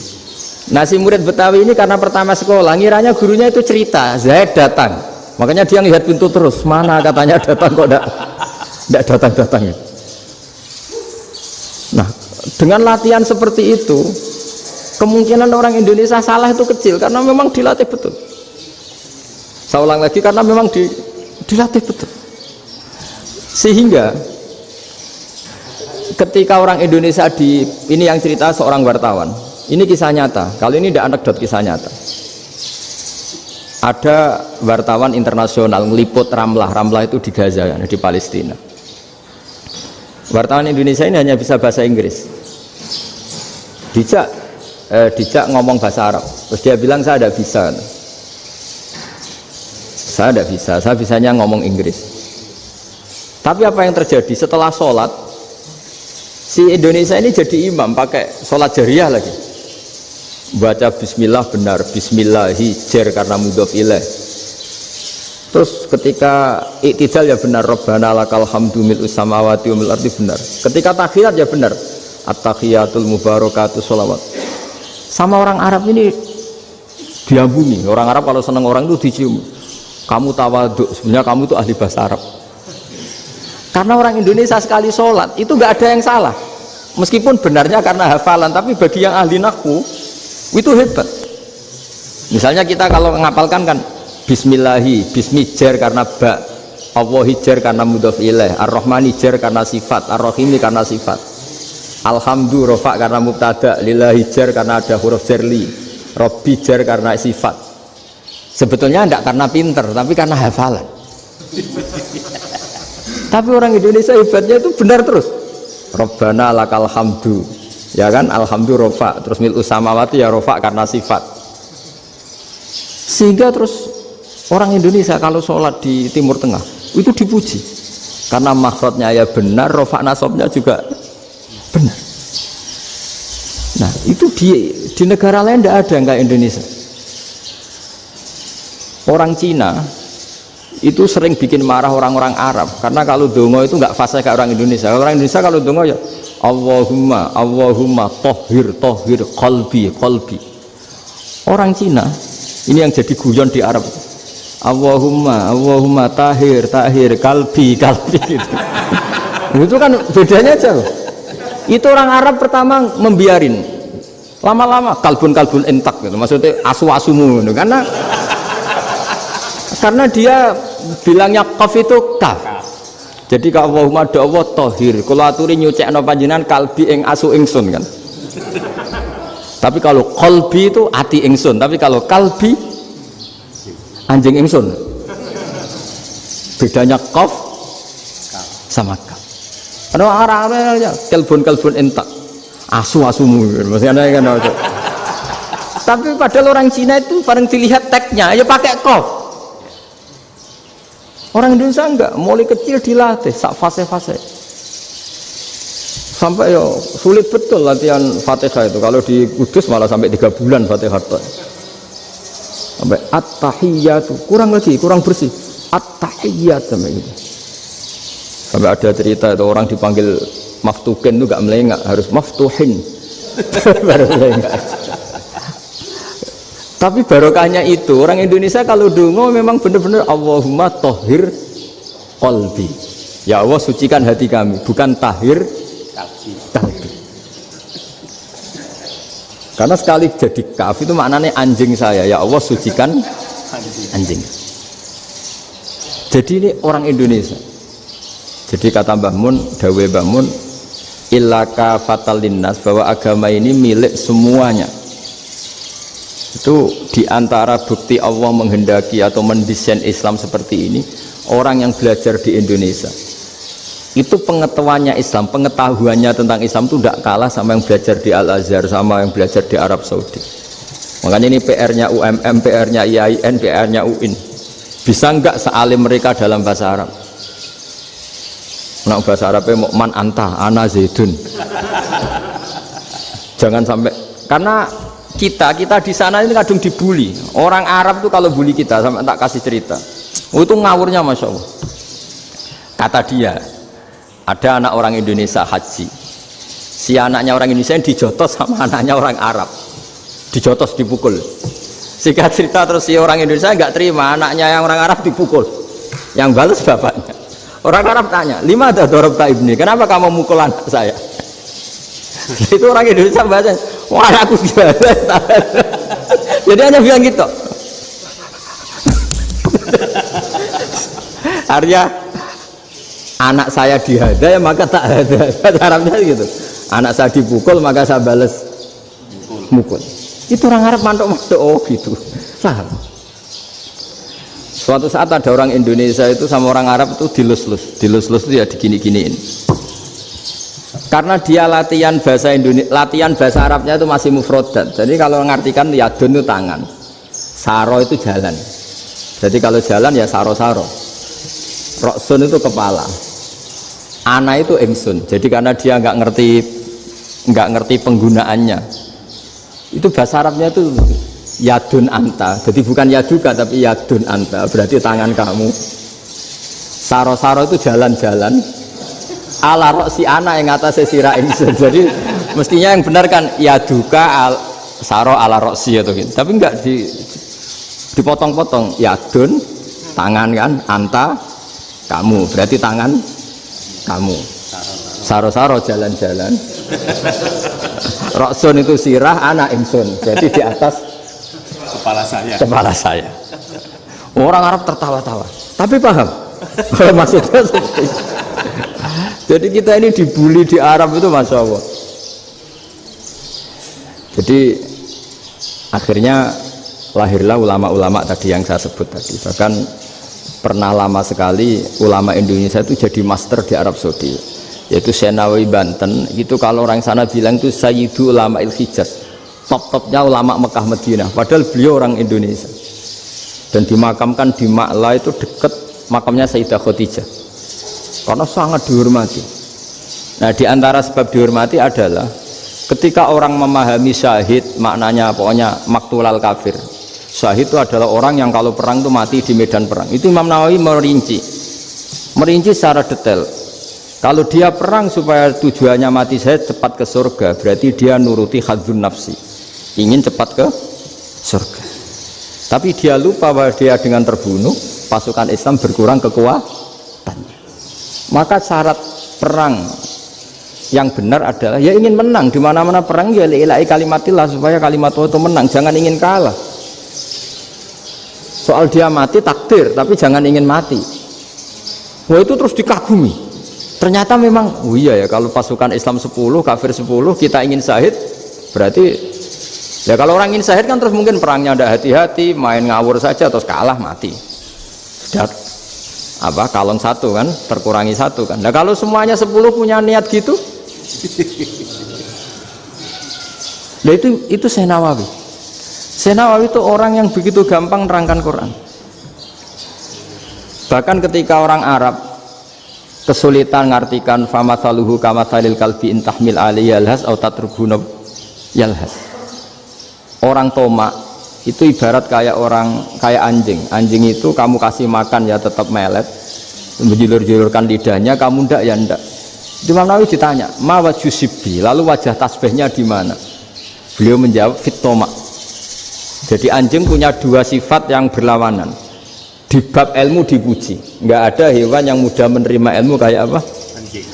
Nah si murid Betawi ini karena pertama sekolah ngiranya gurunya itu cerita Zaid datang, makanya dia ngelihat pintu terus, mana katanya datang kok enggak datang-datang. Nah dengan latihan seperti itu kemungkinan orang Indonesia salah itu kecil karena memang dilatih betul. Saya ulang lagi karena memang dilatih betul. Sehingga ketika orang Indonesia ini yang cerita seorang wartawan. Ini kisah nyata. Kali ini tidak anekdot, kisah nyata. Ada wartawan internasional meliput Ramlah. Ramlah itu di Gaza, di Palestina. Wartawan Indonesia ini hanya bisa bahasa Inggris. Dijak ngomong bahasa Arab. Terus dia bilang saya tidak bisa. Saya tidak bisa, saya bisanya ngomong Inggris. Tapi apa yang terjadi setelah sholat, si Indonesia ini jadi imam pakai sholat jariyah lagi. Baca bismillah benar, bismillahi jar karena mudhof ilaih. Terus ketika iktidal ya benar, Rabbana lakal hamdu mil'us samawati wa mil ardi benar. Ketika tahiyat ya benar, at-tahiyatul mubarakatuh sholawat. Sama orang Arab ini diambungi. Orang Arab kalau senang orang itu dicium. Kamu tawaduk, sebenarnya kamu itu ahli bahasa Arab. Karena orang Indonesia sekali sholat itu nggak ada yang salah, meskipun benarnya karena hafalan, tapi bagi yang ahli nahwu itu hebat. Misalnya kita kalau ngapalkan kan Bismillahi, Bismijar karena ba, Allahi jar karena mudhof ilaih, Ar-Rahmani jar karena sifat, Ar-Rahimi karena sifat, Alhamdu rofa karena mubtada, Lillahi jar karena ada huruf jarli, Robbi jar karena sifat. Sebetulnya tidak karena pinter, tapi karena hafalan. Tapi orang Indonesia hebatnya itu benar terus. Rabbana lakal hamdu, ya kan, alhamdu rofa, terus mil'us samawati ya rofa karena sifat. Sehingga terus orang Indonesia kalau sholat di Timur Tengah itu dipuji karena makhrajnya ya benar, rofa nasabnya juga benar. Nah itu di negara lain tidak ada yang kayak Indonesia. Orang Cina itu sering bikin marah orang-orang Arab karena kalau dongo itu nggak fasih kayak orang Indonesia. Orang Indonesia kalau dongo ya Allahumma Allahumma tohir tohir qalbi qalbi. Orang Cina ini yang jadi guyon di Arab, Allahumma Allahumma tahir tahir kalbi kalbi gitu. Itu kan bedanya jauh. Itu orang Arab pertama membiarin, lama-lama kalbun kalbun entak gitu, maksudnya asu-asumu gitu. Karena dia bilangnya qaf itu kaf. Jadi kalau Allahumma do Allah tohir, kalau aturi nyucekno panjenengan kalbi ing asu ingsun kan. Tapi kalau qalbi itu ati ingsun, tapi kalau kalbi anjing ingsun. Bedanya qaf sama kaf. Ada orang-orang aja kalbun entak, asu-asumu maksudnya kan. Tapi padahal orang Cina itu paling dilihat teksnya ya pakai qaf. Orang Indonesia enggak, mulai kecil dilatih sak fase-fase. Sampai ya sulit betul latihan Fatihah itu. Kalau di Kudus malah sampai 3 bulan Fatihah. Sampai at-tahiyyatu, kurang lagi, kurang bersih. At-tahiyyat sampai gitu. Sampai ada cerita itu orang dipanggil maftuhin itu gak melengak, harus maftuhin. Baru melengak. Tapi barokahnya itu orang Indonesia kalau dongo memang benar-benar Allahumma tahhir qalbi. Ya Allah sucikan hati kami, bukan tahhir kalbi. Karena sekali jadi kaf itu maknanya anjing saya. Ya Allah sucikan anjing. Jadi ini orang Indonesia. Jadi kata Mbah Mun, dawe Mbah Mun, illaka fatal linnas, bahwa agama ini milik semuanya. Itu diantara bukti Allah menghendaki atau mendesain Islam seperti ini, orang yang belajar di Indonesia itu pengetahuannya Islam, pengetahuannya tentang Islam itu tidak kalah sama yang belajar di Al-Azhar, sama yang belajar di Arab Saudi. Makanya ini PR-nya UMM, PR-nya IAIN, PR-nya UIN. Bisa enggak sealim mereka dalam bahasa Arab? Nah, bahasa Arabnya man anta, ana zaidun. Jangan sampai, karena kita di sana ini kadang dibully. Orang Arab tuh kalau bully kita, sampai tak kasih cerita. Oh, itu ngawurnya Masya Allah. Kata dia, ada anak orang Indonesia haji. Si anaknya orang Indonesia yang dijotos sama anaknya orang Arab. Dijotos, dipukul. Singkat cerita terus si orang Indonesia nggak terima, anaknya yang orang Arab dipukul. Yang balas bapaknya. Orang Arab tanya, lima ada dorobta ibni, kenapa kamu mukul anak saya? Itu orang Indonesia bahasa, wah aku biasa. Jadi hanya bilang gitu. Arya, anak saya dihada ya maka tak ada. Bahasa Arabnya gitu. Anak saya dipukul maka saya balas mukul. Itu orang Arab mantuk-mantuk, oh gitu. Paham? Suatu saat ada orang Indonesia itu sama orang Arab itu dilus-lus itu ya digini-giniin. Karena dia latihan bahasa Indonesia, latihan bahasa Arabnya itu masih mufrodat. Jadi kalau mengartikan yadun itu tangan, saro itu jalan. Jadi kalau jalan ya saro-saro. Roksun itu kepala, ana itu ingsun. Jadi karena dia nggak ngerti penggunaannya, itu bahasa Arabnya itu yadun anta. Jadi bukan yaduka tapi yadun anta, berarti tangan kamu. Saro-saro itu jalan-jalan. Ala roksi ana yang atasnya sirah ingsun. Jadi mestinya yang benar kan yaduka saro ala roksi atau gitu. Tapi enggak dipotong-potong. Yadun tangan kan, anta kamu, berarti tangan kamu. Saro-saro jalan-jalan. Roksun itu sirah, anak ingsun. Jadi di atas kepala saya. Orang Arab tertawa-tawa. Tapi paham? Maksudnya seperti itu. Jadi kita ini dibully di Arab itu Masya Allah. Jadi akhirnya lahirlah ulama-ulama tadi yang saya sebut tadi. Bahkan pernah lama sekali ulama Indonesia itu jadi master di Arab Saudi, yaitu Senawi Banten. Itu kalau orang sana bilang itu Sayyidu Ulama Il-Hijaz, top-topnya ulama Mekah Madinah. Padahal beliau orang Indonesia dan dimakamkan di Ma'la itu dekat makamnya Sayyidah Khadijah karena sangat dihormati. Nah, di antara sebab dihormati adalah ketika orang memahami syahid, maknanya pokoknya maktulal kafir. Syahid itu adalah orang yang kalau perang itu mati di medan perang. Itu Imam Nawawi merinci secara detail. Kalau dia perang supaya tujuannya mati syahid cepat ke surga, berarti dia nuruti hadzun nafsi, ingin cepat ke surga. Tapi dia lupa bahwa dia dengan terbunuh pasukan Islam berkurang kekuatannya. Maka syarat perang yang benar adalah ya ingin menang. Di mana-mana perang ya ilahi kalimatillah, supaya kalimat Allah itu menang, jangan ingin kalah. Soal dia mati takdir, tapi jangan ingin mati. Wah, itu terus dikagumi. Ternyata memang, oh iya ya, kalau pasukan Islam 10, kafir 10, kita ingin syahid, berarti ya kalau orang ingin syahid kan terus mungkin perangnya ada hati-hati, main ngawur saja terus kalah mati. Sudah apa kalon satu kan, terkurangi satu kan. Nah kalau semuanya 10 punya niat gitu, nah itu Syekh Nawawi. Syekh Nawawi itu orang yang begitu gampang nerangkan Quran. Bahkan ketika orang Arab kesulitan ngartikan famathaluhu kamathalil kalbi in tahmil alaihi yalhas aw tatrukhu yalhas. Orang tomak itu ibarat kayak anjing. Anjing itu kamu kasih makan ya tetap melet, menjulur-julurkan lidahnya, kamu ndak ya ndak. Imam Nawawi ditanya, "Ma wajhu sibbi?" Lalu wajah tasbihnya di mana? Beliau menjawab, "Fit tomak." Jadi anjing punya dua sifat yang berlawanan. Di bab ilmu dipuji, nggak ada hewan yang mudah menerima ilmu kayak apa?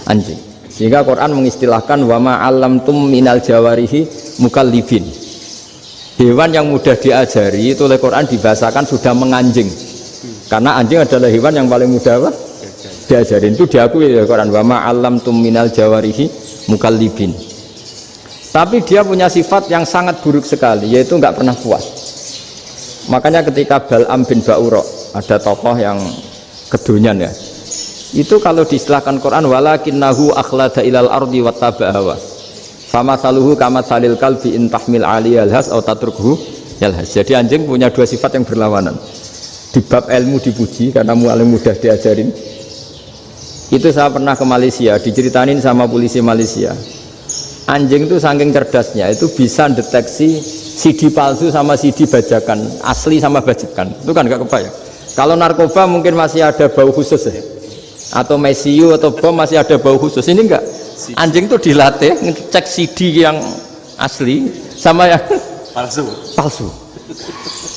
Anjing. Sehingga Quran mengistilahkan wa ma 'allamtum minal jawarihi mukallibin. Hewan yang mudah diajari itu oleh Quran dibahasakan sudah menganjing. Karena anjing adalah hewan yang paling mudah apa? Diajarin. Itu diakui oleh Quran wa ma 'allamtum minal jawarihi mukallibin. Tapi dia punya sifat yang sangat buruk sekali, yaitu nggak pernah puas. Makanya ketika Bal'am bin Ba'ura, ada tokoh yang kedonyan ya, itu kalau diistilahkan Quran walakinnahu akhlada ilal ardi wattaba'a hawa famathaluhu kamathalil kalbi in tahmil alaihi yalhas aw tatrukhu yalhas. Jadi anjing punya dua sifat yang berlawanan. Di bab ilmu dipuji karena paling mudah diajarin. Itu saya pernah ke Malaysia, diceritain sama polisi Malaysia. Anjing itu saking cerdasnya itu bisa deteksi CD palsu sama CD bajakan, asli sama bajakan. Itu kan gak kebayang. Kalau narkoba mungkin masih ada bau khusus ya, atau mesiu atau bom masih ada bau khusus. Ini enggak. Anjing itu dilatih ngecek CD yang asli sama yang palsu.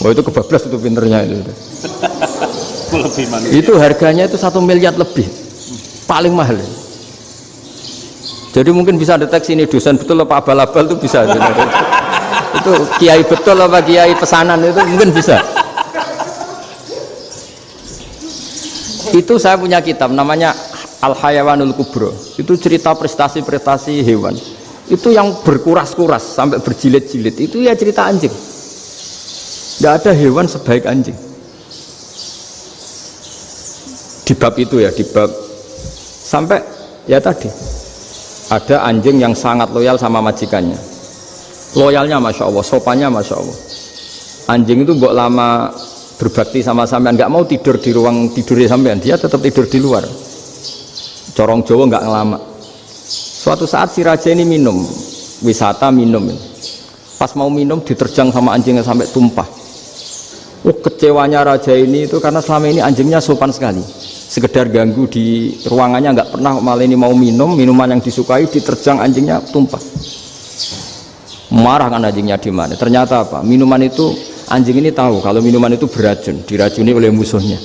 Oh itu kebablas itu pinternya itu. Itu harganya itu 1 miliar lebih, paling mahal. Jadi mungkin bisa deteksi ini dosen betul apa abal-abal itu bisa. Itu kiai betul apa kiai pesanan itu mungkin bisa. Itu saya punya kitab namanya Al-Hayawanul Kubro. Itu cerita prestasi-prestasi hewan. Itu yang berkuras-kuras sampai berjilid-jilid. Itu ya cerita anjing. Tidak ada hewan sebaik anjing. Di bab itu ya, di bab sampai ya tadi ada anjing yang sangat loyal sama majikannya. Loyalnya Masya Allah, sopannya Masya Allah. Anjing itu mbok lama berbakti sama sampean, nggak mau tidur di ruang tidurnya sampean, dia tetap tidur di luar. Corong Jawa nggak ngelama. Suatu saat si raja ini minum, wisata minum. Pas mau minum diterjang sama anjingnya sampai tumpah. Kecewanya raja ini itu karena selama ini anjingnya sopan sekali. Sekedar ganggu di ruangannya nggak pernah, malah ini mau minum minuman yang disukai diterjang anjingnya tumpah. Marah kan anjingnya di mana? Ternyata apa? Minuman itu anjing ini tahu kalau minuman itu beracun, diracuni oleh musuhnya.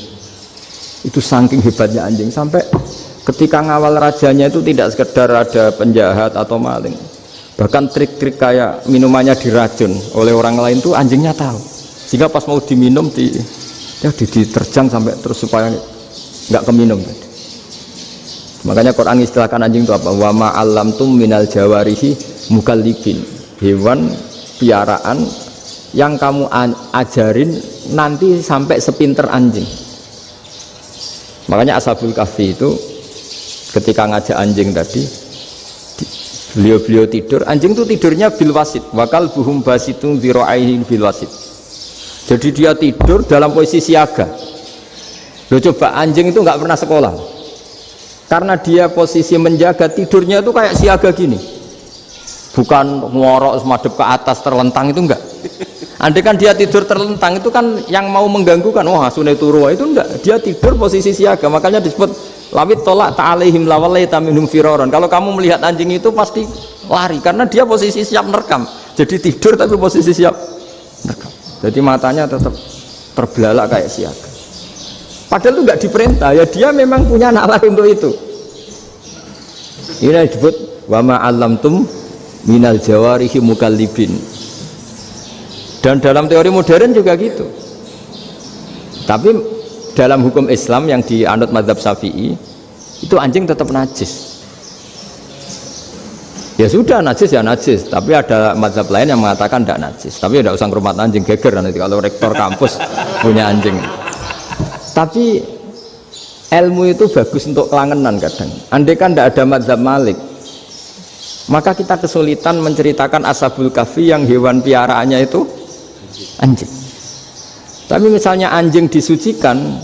Itu saking hebatnya anjing sampai ketika ngawal rajanya itu tidak sekedar ada penjahat atau maling, bahkan trik-trik kayak minumannya diracun oleh orang lain itu anjingnya tahu. Sehingga pas mau diminum diterjang sampai terus supaya nggak keminum. Makanya Quran istilahkan anjing itu apa? Wa ma 'allamtum minal jawarihi mukallibin. Hewan piaraan yang kamu ajarin nanti sampai sepinter anjing. Makanya Ashabul Kahfi itu ketika ngajak anjing tadi, beliau tidur, anjing itu tidurnya bil wasit, wakal buhum basitun dzira'aihi bil wasit. Jadi dia tidur dalam posisi siaga. Loh coba, anjing itu nggak pernah sekolah, karena dia posisi menjaga, tidurnya itu kayak siaga gini, bukan ngorok semadep ke atas terlentang, itu enggak. Andai kan dia tidur terlentang itu kan yang mau mengganggu kan, wah sunai turu, itu enggak. Dia tidur posisi siaga, makanya disebut lawit tolak ta'alaihim lawalaita minhum firaron. Kalau kamu melihat anjing itu pasti lari, karena dia posisi siap merekam. Jadi tidur tapi posisi siap merekam. Jadi matanya tetap terbelalak kayak siaga. Padahal itu enggak diperintah, ya dia memang punya nalar untuk itu. Ini disebut wa ma 'allamtum minal jawarihi mukallibin. Dan dalam teori modern juga gitu. Tapi dalam hukum Islam yang dianut mazhab Syafi'i itu anjing tetap najis. Ya sudah, najis ya najis, tapi ada mazhab lain yang mengatakan tidak najis. Tapi tidak usah ngurmat anjing, geger nanti kalau rektor kampus punya anjing. Tapi ilmu itu bagus untuk kelangenan kadang. Andai kan tidak ada mazhab Malik, maka kita kesulitan menceritakan Ashabul Kahfi yang hewan piaraannya itu anjing. Tapi misalnya anjing disucikan,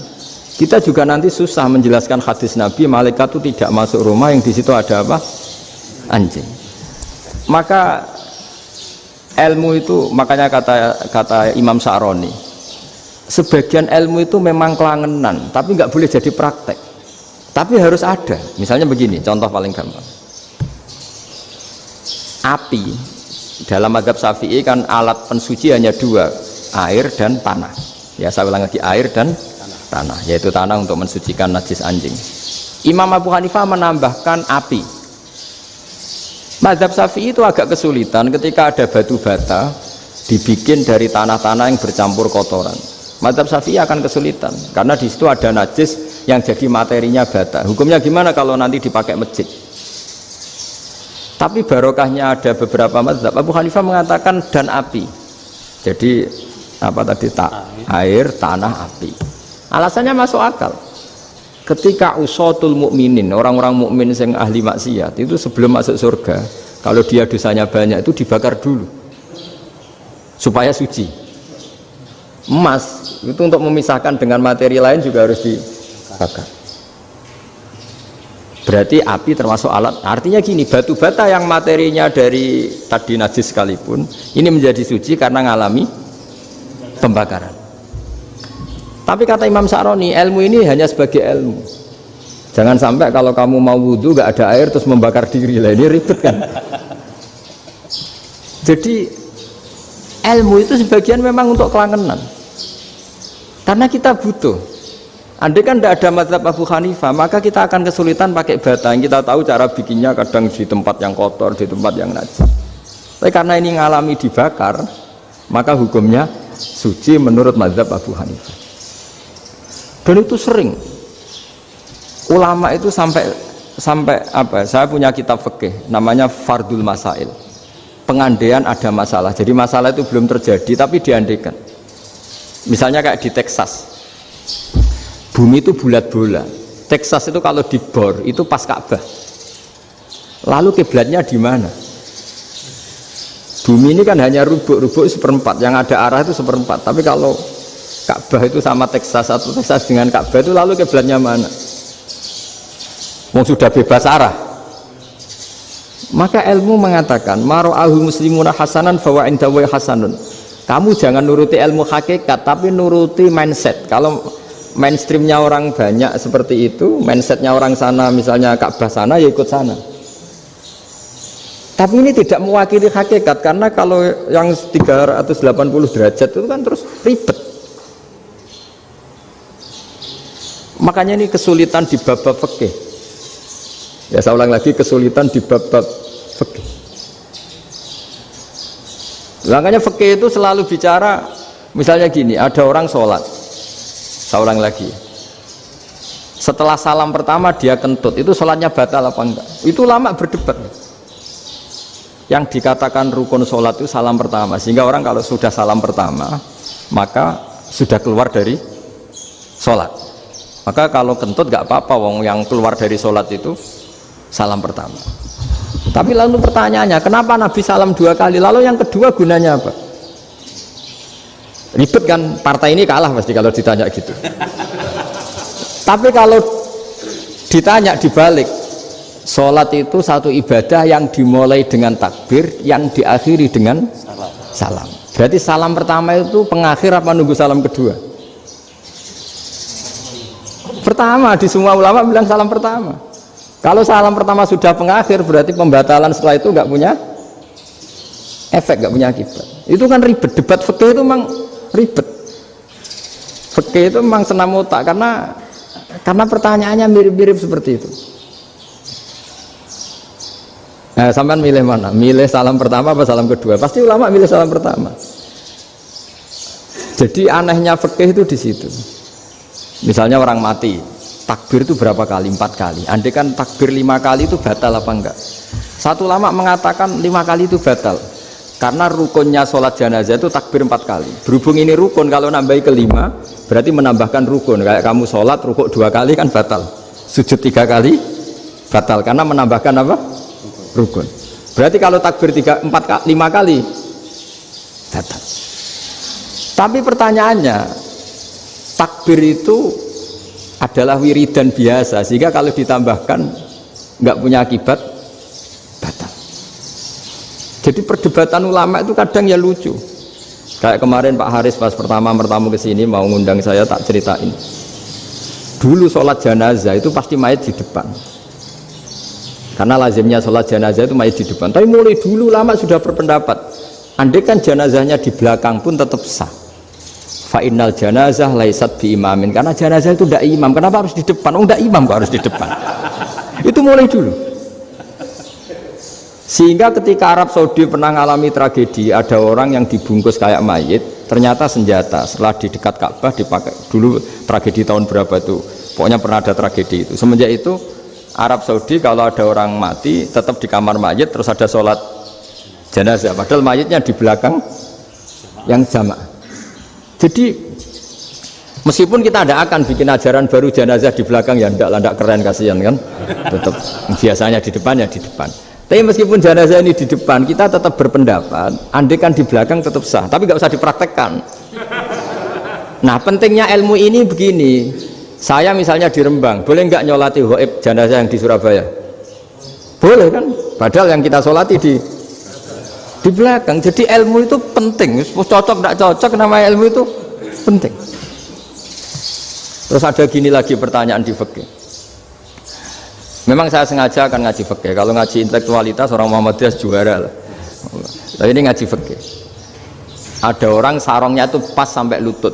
Kita juga nanti susah menjelaskan hadis Nabi malaikat itu tidak masuk rumah yang di situ ada apa? Anjing. Maka ilmu itu, makanya kata Imam Sa'roni, sebagian ilmu itu memang kelangenan, tapi nggak boleh jadi praktek. Tapi harus ada. Misalnya begini, contoh paling gampang. Api dalam mazhab Syafi'i kan alat pensuci hanya dua, air dan tanah. Ya saya ulang lagi, air dan tanah, yaitu tanah untuk mensucikan najis anjing. Imam Abu Hanifah menambahkan api. Mazhab Syafi'i itu agak kesulitan ketika ada batu bata dibikin dari tanah-tanah yang bercampur kotoran. Mazhab Syafi'i akan kesulitan karena di situ ada najis yang jadi materinya bata. Hukumnya gimana kalau nanti dipakai masjid? Tapi barokahnya ada beberapa mazhab. Abu Hanifah mengatakan dan api. Jadi apa tadi, air, tanah, api. Alasannya masuk akal. Ketika usatul mukminin, orang-orang mukmin yang ahli maksiat itu sebelum masuk surga, kalau dia dosanya banyak itu dibakar dulu supaya suci. Emas itu untuk memisahkan dengan materi lain juga harus dibakar. Berarti api termasuk alat. Artinya gini, batu bata yang materinya dari tadi najis sekalipun ini menjadi suci karena mengalami pembakaran. Tapi kata Imam Sa'roni, ilmu ini hanya sebagai ilmu. Jangan sampai kalau kamu mau wudhu gak ada air terus membakar diri lah, ini ribet kan. Jadi ilmu itu sebagian memang untuk kelangenan. Karena kita butuh. Andai kan tidak ada mazhab Abu Hanifah, maka kita akan kesulitan pakai bata. Yang kita tahu cara bikinnya kadang di tempat yang kotor, di tempat yang najis. Tapi karena ini ngalami dibakar, maka hukumnya suci menurut mazhab Abu Hanifah. Dan itu sering ulama itu sampai apa? Saya punya kitab fikih namanya Fardul Masail. Pengandaian ada masalah. Jadi masalah itu belum terjadi tapi diandaikan. Misalnya kayak di Texas. Bumi itu bulat bola. Texas itu kalau dibor itu pas Ka'bah. Lalu kiblatnya di mana? Bumi ini kan hanya rubuk-rubuk seperempat. Yang ada arah itu seperempat. Tapi kalau Ka'bah itu sama Texas atau Texas dengan Ka'bah itu lalu kiblatnya mana? Mau sudah bebas arah. Maka ilmu mengatakan mara'ahu muslimuna hasanan fawa indahu hasanun. Kamu jangan nuruti ilmu hakikat tapi nuruti mindset. Kalau mainstreamnya orang banyak seperti itu, mindsetnya orang sana misalnya Ka'bah sana ya ikut sana. Tapi ini tidak mewakili hakikat karena kalau yang 380 derajat itu kan terus ribet. Makanya ini kesulitan di bab-bab fikih. Ya saya ulang lagi, kesulitan di bab-bab fikih. Makanya fikih itu selalu bicara, misalnya gini, ada orang sholat. Saya ulang lagi. Setelah salam pertama dia kentut, itu sholatnya batal apa enggak? Itu lama berdebat. Yang dikatakan rukun sholat itu salam pertama, sehingga orang kalau sudah salam pertama, maka sudah keluar dari sholat. Maka kalau kentut gak apa-apa, wong yang keluar dari sholat itu salam pertama. Tapi lalu pertanyaannya, kenapa Nabi salam 2 kali? Lalu yang kedua gunanya apa? Ribet kan, partai ini kalah pasti kalau ditanya gitu. Tapi kalau ditanya dibalik, sholat itu satu ibadah yang dimulai dengan takbir, yang diakhiri dengan salam. Berarti salam pertama itu pengakhir apa nunggu salam kedua? Pertama, di semua ulama bilang salam pertama. Kalau salam pertama sudah pengakhir berarti pembatalan setelah itu nggak punya efek, nggak punya akibat. Itu kan ribet. Debat fikih itu memang ribet. Fikih itu memang senam otak karena pertanyaannya mirip-mirip seperti itu. Nah, sampean milih mana? Milih salam pertama apa salam kedua? Pasti ulama milih salam pertama. Jadi anehnya fikih itu di situ. Misalnya orang mati, takbir itu berapa kali? 4 kali. Andai kan takbir 5 kali itu batal apa enggak? Satu ulama mengatakan 5 kali itu batal. Karena rukunnya sholat jenazah itu takbir 4 kali. Berhubung ini rukun, kalau nambahi ke-5 berarti menambahkan rukun. Kayak kamu sholat rukuk 2 kali kan batal. Sujud 3 kali batal karena menambahkan apa? Rukun. Berarti kalau takbir 5 kali batal. Tapi pertanyaannya, takbir itu adalah wiridan biasa, sehingga kalau ditambahkan nggak punya akibat batal. Jadi perdebatan ulama itu kadang ya lucu. Kayak kemarin Pak Haris pas pertama ke sini mau ngundang saya, tak ceritain. Dulu sholat jenazah itu pasti mayit di depan. Karena lazimnya sholat jenazah itu mayit di depan. Tapi mulai dulu lama sudah berpendapat, andai kan jenazahnya di belakang pun tetap sah. Fa innal janazah laisat bi imamin. Karena jenazah itu tidak imam. Kenapa harus di depan? Oh, tidak imam kok harus di depan. Itu mulai dulu. Sehingga ketika Arab Saudi pernah mengalami tragedi, ada orang yang dibungkus kayak mayit, ternyata senjata. Setelah di dekat Ka'bah dipakai. Dulu tragedi tahun berapa itu? Pokoknya pernah ada tragedi itu. Semenjak itu Arab Saudi kalau ada orang mati tetap di kamar mayit, terus ada sholat jenazah. Padahal mayitnya di belakang yang jamaah. Jadi meskipun kita tidak akan bikin ajaran baru jenazah di belakang, ya tidak keren, kasihan kan. Tetap biasanya di depan ya di depan. Tapi meskipun jenazah ini di depan, kita tetap berpendapat andai kan di belakang tetap sah, tapi nggak usah dipraktekkan. Nah, pentingnya ilmu ini begini. Saya misalnya di Rembang, boleh nggak nyolati ghaib jenazah yang di Surabaya? Boleh kan? Padahal yang kita solati di belakang. Jadi ilmu itu penting. Cocok tidak cocok, nama ilmu itu penting. Terus ada gini lagi pertanyaan di fikih. Memang saya sengaja akan ngaji fikih. Kalau ngaji intelektualitas orang Muhammadiyah juara lah. Tapi ini ngaji fikih. Ada orang sarongnya itu pas sampai lutut.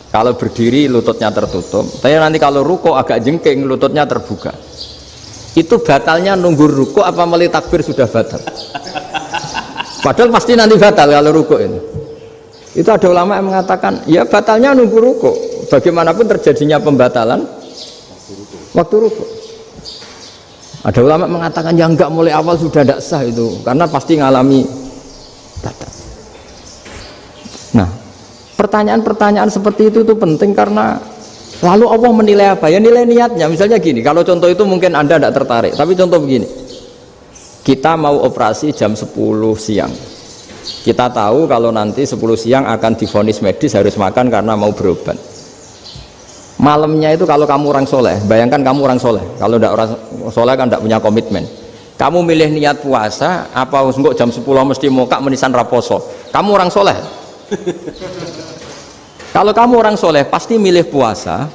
Kalau berdiri lututnya tertutup. Tapi nanti kalau ruko agak jengking lututnya terbuka. Itu batalnya nunggu ruko apa mulai takbir sudah batal? Padahal pasti nanti batal kalau ruko ini. Itu ada ulama yang mengatakan, ya batalnya nunggu ruko. Bagaimanapun terjadinya pembatalan waktu ruko. Ada ulama mengatakan yang enggak mulai awal sudah tidak sah itu, karena pasti ngalami batal. Nah, pertanyaan-pertanyaan seperti itu penting karena lalu Allah menilai apa? Ya nilai niatnya. Misalnya gini, kalau contoh itu mungkin Anda tidak tertarik, tapi contoh begini. Kita mau operasi jam 10 siang. Kita tahu kalau nanti 10 siang akan divonis medis harus makan karena mau berobat. Malamnya itu kalau kamu orang soleh, bayangkan kamu orang soleh. Kalau tidak orang soleh kan tidak punya komitmen. Kamu milih niat puasa, apa enggak jam 10 mesti mokak menisan raposo. Kamu orang soleh. Kalau kamu orang soleh pasti milih puasa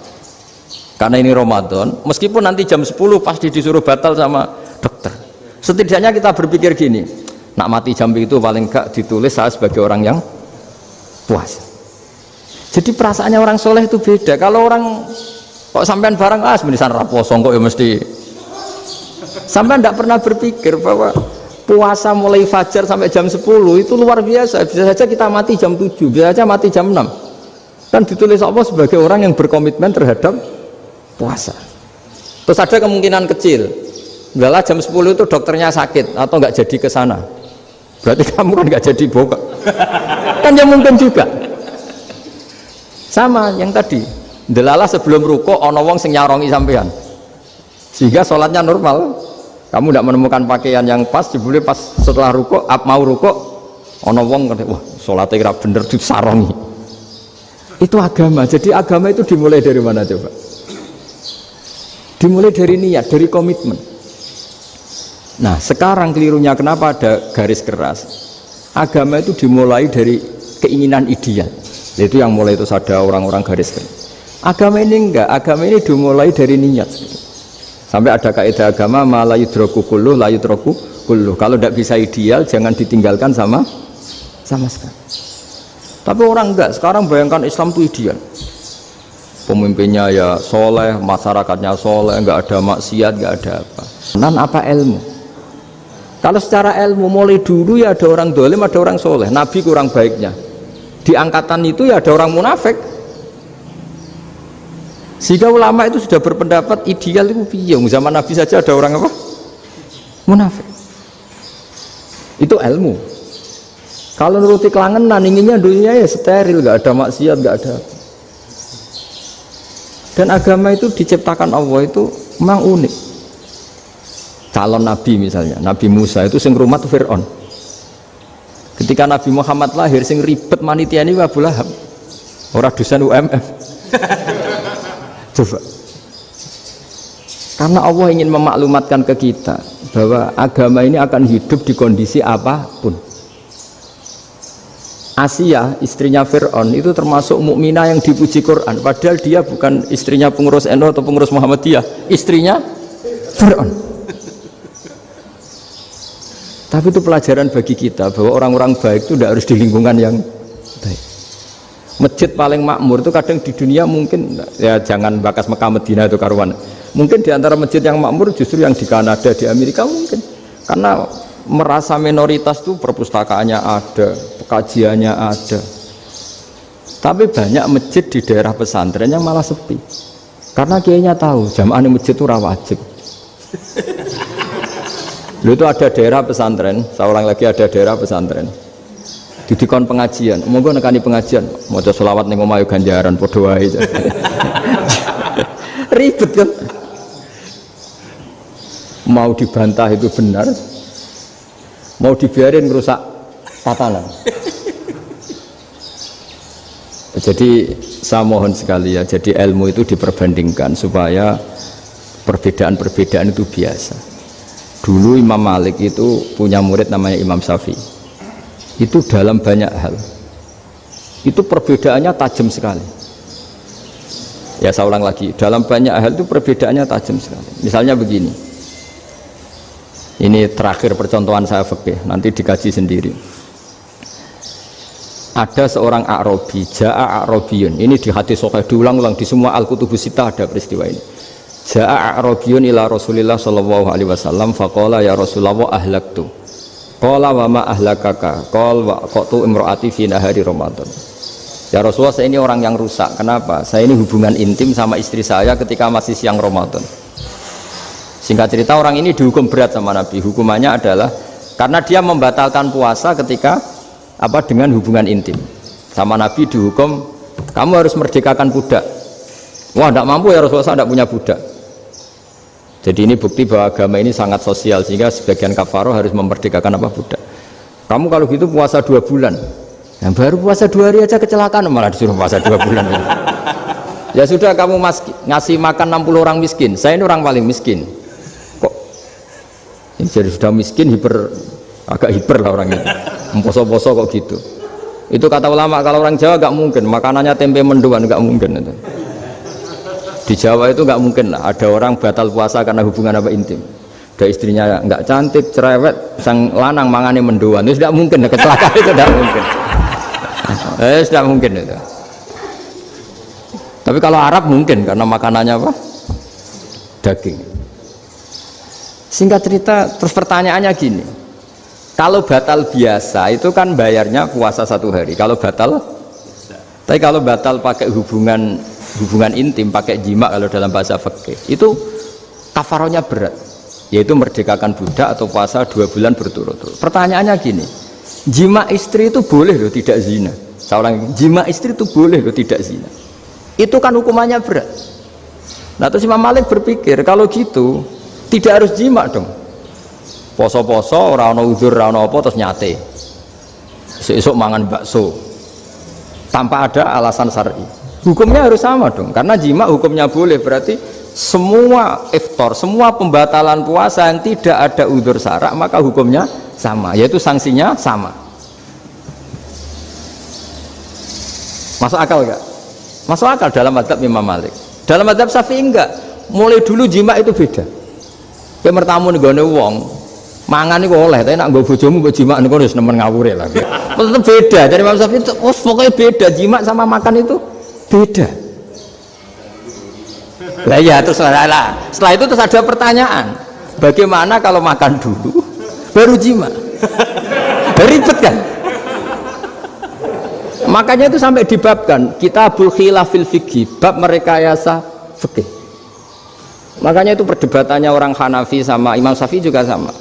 karena ini Ramadan. Meskipun nanti jam 10 pasti disuruh batal sama dokter. Setidaknya kita berpikir gini, nak mati jam itu paling enggak ditulis saya sebagai orang yang puasa. Jadi perasaannya orang soleh itu beda. Kalau orang kok sampean barang menisan raposo kok ya mesti. Sampean tidak pernah berpikir bahwa puasa mulai fajar sampai jam 10 itu luar biasa. Bisa saja kita mati jam 7, bisa saja mati jam 6. Kan ditulis Allah sebagai orang yang berkomitmen terhadap puasa. Terus ada kemungkinan kecil, adalah jam 10 itu dokternya sakit atau nggak jadi ke sana. Berarti kamu kan nggak jadi buka. Kan ya mungkin juga. Sama yang tadi, delalah sebelum ruko ono wong sing nyarongi sampean, sehingga sholatnya normal. Kamu tidak menemukan pakaian yang pas, jebule pas setelah ruko, mau ruko, ono wong wah sholatnya kira bener disarongi. Itu agama. Jadi agama itu dimulai dari mana coba? Dimulai dari niat, dari komitmen. Nah sekarang kelirunya kenapa ada garis keras? Agama itu dimulai dari keinginan ideal. Itu yang mulai itu ada orang-orang garis keras. Agama ini enggak, agama ini dimulai dari niat. Sampai ada kaidah agama la yudraku kulluh la yudraku kulluh. Kalau tidak bisa ideal jangan ditinggalkan sama sekali. Tapi orang enggak, sekarang bayangkan Islam itu ideal. Pemimpinnya ya soleh, masyarakatnya soleh, enggak ada maksiat, enggak ada apa. Dan apa ilmu? Kalau secara ilmu mulai dulu ya ada orang dolim, ada orang soleh. Nabi kurang baiknya. Di angkatan itu ya ada orang munafik. Sehingga ulama itu sudah berpendapat ideal itu piye? Zaman Nabi saja ada orang apa? Munafik. Itu ilmu. Kalau nuruti kelangenan inginnya dunia ya steril, gak ada maksiat, gak ada. Dan agama itu diciptakan Allah itu memang unik. Calon Nabi misalnya, Nabi Musa itu sing rumat Fir'aun. Ketika Nabi Muhammad lahir sing ribet manitia ini Abu Lahab. Orang dosen UMF. Coba Karena Allah ingin memaklumatkan ke kita bahwa agama ini akan hidup di kondisi apapun. Asia, istrinya Fir'aun itu termasuk mukminah yang dipuji Quran, padahal dia bukan istrinya pengurus NU atau pengurus Muhammadiyah, istrinya Fir'aun. Tapi itu pelajaran bagi kita bahwa orang-orang baik itu tidak harus di lingkungan yang baik. Masjid paling makmur itu kadang di dunia mungkin, ya jangan bakas Mekah Medina itu karuan, mungkin di antara masjid yang makmur justru yang di Kanada, di Amerika mungkin, karena merasa minoritas itu perpustakaannya ada, kajiannya ada. Tapi banyak masjid di daerah pesantren yang malah sepi karena kiainya tahu jamaah di masjid itu wajib. Lalu itu ada daerah pesantren, saya ulang lagi, ada daerah pesantren didikon pengajian, monggo nekani pengajian maca selawat ning omah ganjaran padha wae. Ribet kan, mau dibantah itu benar, mau dibiarin merusak tatanan. Jadi saya mohon sekali ya, jadi ilmu itu diperbandingkan supaya perbedaan-perbedaan itu biasa. Dulu Imam Malik itu punya murid namanya Imam Syafi'i. Itu dalam banyak hal itu perbedaannya tajam sekali. Ya saya ulang lagi, dalam banyak hal itu perbedaannya tajam sekali. Misalnya begini, ini terakhir percontohan saya fikih, nanti dikaji sendiri. Ada seorang A'rabi, Ja'a A'rabiyun, ini di hadis sahih diulang-ulang di semua Al-Kutubus Sittah ada peristiwa ini. Ja'a A'rabiyun ila Rasulillah sallallahu alaihi wasallam faqala ya Rasulullah ahlaktu. Qala wa ma ahlakaka qal wa qatu imraati fi nahari Ramadan. Ya Rasulullah, saya ini orang yang rusak. Kenapa? Saya ini hubungan intim sama istri saya ketika masih siang Ramadan. Singkat cerita, orang ini dihukum berat sama Nabi. Hukumannya adalah karena dia membatalkan puasa ketika dengan hubungan intim. Sama Nabi dihukum, kamu harus merdekakan budak. Wah, tidak mampu ya Rasulullah, saya tidak punya budak. Jadi ini bukti bahwa agama ini sangat sosial, sehingga sebagian kafaroh harus memerdekakan budak. Kamu kalau gitu puasa 2 bulan, yang baru puasa 2 hari aja kecelakaan malah disuruh puasa 2 bulan. Ya sudah, kamu ngasih makan 60 orang miskin, saya ini orang paling miskin. Kok ini jadi sudah miskin, agak hiper lah orang ini, poso-poso kok gitu. Itu kata ulama, kalau orang Jawa gak mungkin, makanannya tempe mendoan, gak mungkin itu. Di Jawa itu nggak mungkin lah ada orang batal puasa karena hubungan intim. Ada istrinya nggak cantik, cerewet, sang lanang mangane mendoan, itu tidak mungkin, kecelakaan itu tidak mungkin. Tidak mungkin itu. Tapi kalau Arab mungkin karena makanannya daging. Singkat cerita, terus pertanyaannya gini, kalau batal biasa itu kan bayarnya puasa 1 hari. Kalau batal, tapi kalau batal pakai hubungan intim, pakai jima kalau dalam bahasa fikih itu kafarohnya berat, yaitu merdekakan budak atau puasa 2 bulan berturut-turut. Pertanyaannya gini, jima istri itu boleh loh tidak zina. Saya ulangi, jima istri itu boleh loh tidak zina. Itu kan hukumannya berat. Nah terus Imam Malik berpikir kalau gitu tidak harus jima dong. Poso-poso, ora ana uzur, ora ana apa terus nyate. Esuk mangan bakso tanpa ada alasan syar'i. Hukumnya harus sama dong, karena jima hukumnya boleh, berarti semua iftar, semua pembatalan puasa yang tidak ada udzur syarak maka hukumnya sama, yaitu sanksinya sama. Masuk akal enggak? Masuk akal dalam mazhab Imam Malik. Dalam mazhab Syafi'i enggak. Mulai dulu jima itu beda. Kayak mertamu nih gone wong, mangan itu oleh, tapi nak nggo bojomu mbok jima niku wis nemen ngawure lah. Tetep beda. Dari Imam Syafi'i itu pokoknya beda, jima sama makan itu beda. Lah ya terus setelah itu terus ada pertanyaan, bagaimana kalau makan dulu baru jima? Ribet kan? Makanya itu sampai dibabkan Kitabul Khilafil Fiqhi, bab merekayasa fikih. Makanya itu perdebatannya orang Hanafi sama Imam Syafi'i juga sama.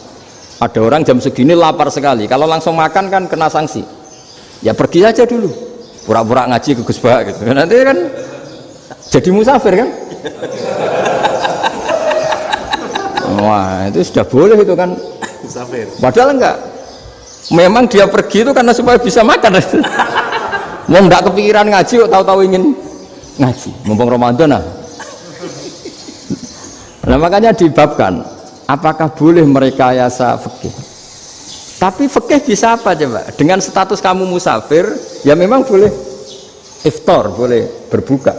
Ada orang jam segini lapar sekali, kalau langsung makan kan kena sanksi. Ya pergi aja dulu, pura-pura ngaji ke Gus Bah gitu. Nanti kan jadi musafir kan? Wah itu sudah boleh itu kan? Musafir. Padahal enggak. Memang dia pergi itu karena supaya bisa makan. Mau enggak kepikiran ngaji kok tahu-tahu ingin ngaji. Mumpung Ramadan Nah makanya dibabkan, apakah boleh merekayasa fikih? Tapi fikih bisa apa coba? Dengan status kamu musafir, ya memang boleh iftar, boleh berbuka.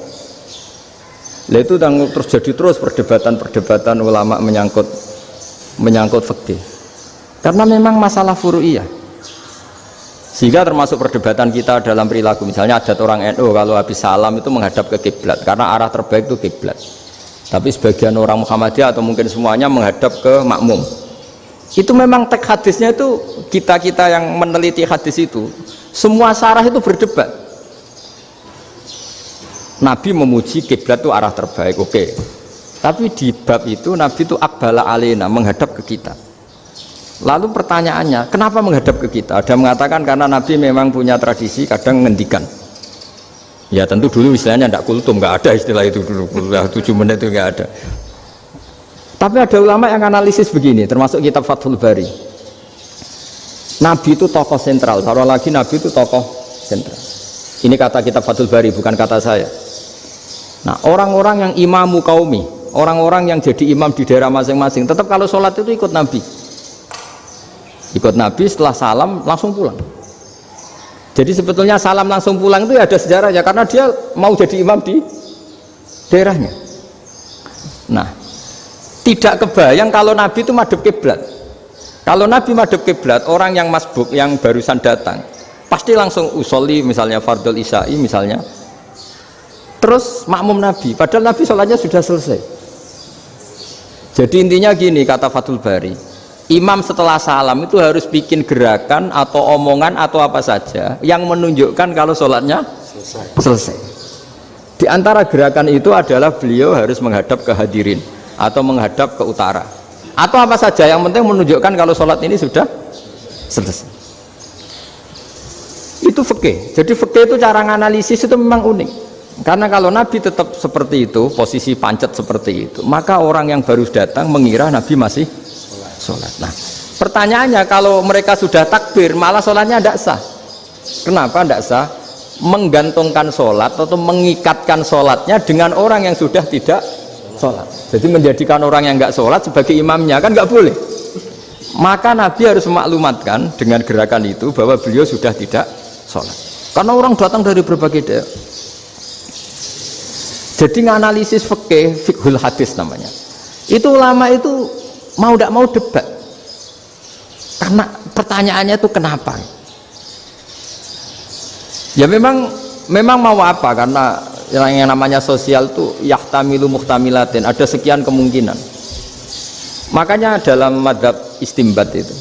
Lah itu terjadi terus perdebatan ulama menyangkut fikih. Karena memang masalah furu'iyah. Sehingga termasuk perdebatan kita dalam perilaku. Misalnya adat orang NU kalau habis salam itu menghadap ke kiblat karena arah terbaik itu kiblat. Tapi sebagian orang Muhammadiyah atau mungkin semuanya menghadap ke makmum. Itu memang teks hadisnya itu kita yang meneliti hadis itu semua syarah itu berdebat. Nabi memuji kiblat itu arah terbaik, oke. Tapi di bab itu Nabi itu aqbala alaina, menghadap ke kita. Lalu pertanyaannya, kenapa menghadap ke kita? Ada mengatakan karena Nabi memang punya tradisi kadang ngendikan. Ya tentu dulu istilahnya tidak kultum, nggak ada istilah itu dulu, 7 menit itu nggak ada. Tapi ada ulama yang analisis begini, termasuk kitab Fathul Bari. Nabi itu tokoh sentral, taruh lagi Nabi itu tokoh sentral. Ini kata kitab Fathul Bari, bukan kata saya. Nah, orang-orang yang imamu qaumi, orang-orang yang jadi imam di daerah masing-masing, tetap kalau sholat itu ikut Nabi. Ikut Nabi, setelah salam langsung pulang. Jadi sebetulnya salam langsung pulang itu ada sejarahnya, karena dia mau jadi imam di daerahnya. Nah, tidak kebayang kalau Nabi itu madhep kiblat. Kalau Nabi madhep kiblat, orang yang masbuk yang barusan datang pasti langsung usolli, misalnya fardhu isya'i misalnya, terus makmum Nabi, padahal Nabi sholatnya sudah selesai. Jadi intinya gini kata Fathul Bari, imam setelah salam itu harus bikin gerakan atau omongan atau apa saja yang menunjukkan kalau sholatnya selesai. Di antara gerakan itu adalah beliau harus menghadap ke hadirin atau menghadap ke utara atau apa saja yang penting menunjukkan kalau sholat ini sudah selesai. Itu fikih. Jadi fikih itu cara menganalisis itu memang unik, karena kalau Nabi tetap seperti itu, posisi pancet seperti itu, maka orang yang baru datang mengira Nabi masih sholat. Nah pertanyaannya, kalau mereka sudah takbir malah sholatnya tidak sah. Kenapa tidak sah? Menggantungkan sholat atau mengikatkan sholatnya dengan orang yang sudah tidak sholat. Jadi menjadikan orang yang nggak sholat sebagai imamnya, kan nggak boleh. Maka Nabi harus memaklumatkan dengan gerakan itu bahwa beliau sudah tidak sholat, karena orang datang dari berbagai daerah. Jadi nganalisis fikih, fiqhul hadis namanya, itu ulama itu mau tidak mau debat, karena pertanyaannya itu kenapa. Ya memang mau apa, karena yang namanya sosial itu yahtamilu muhtamilatin, ada sekian kemungkinan. Makanya dalam madhab istimbat itu,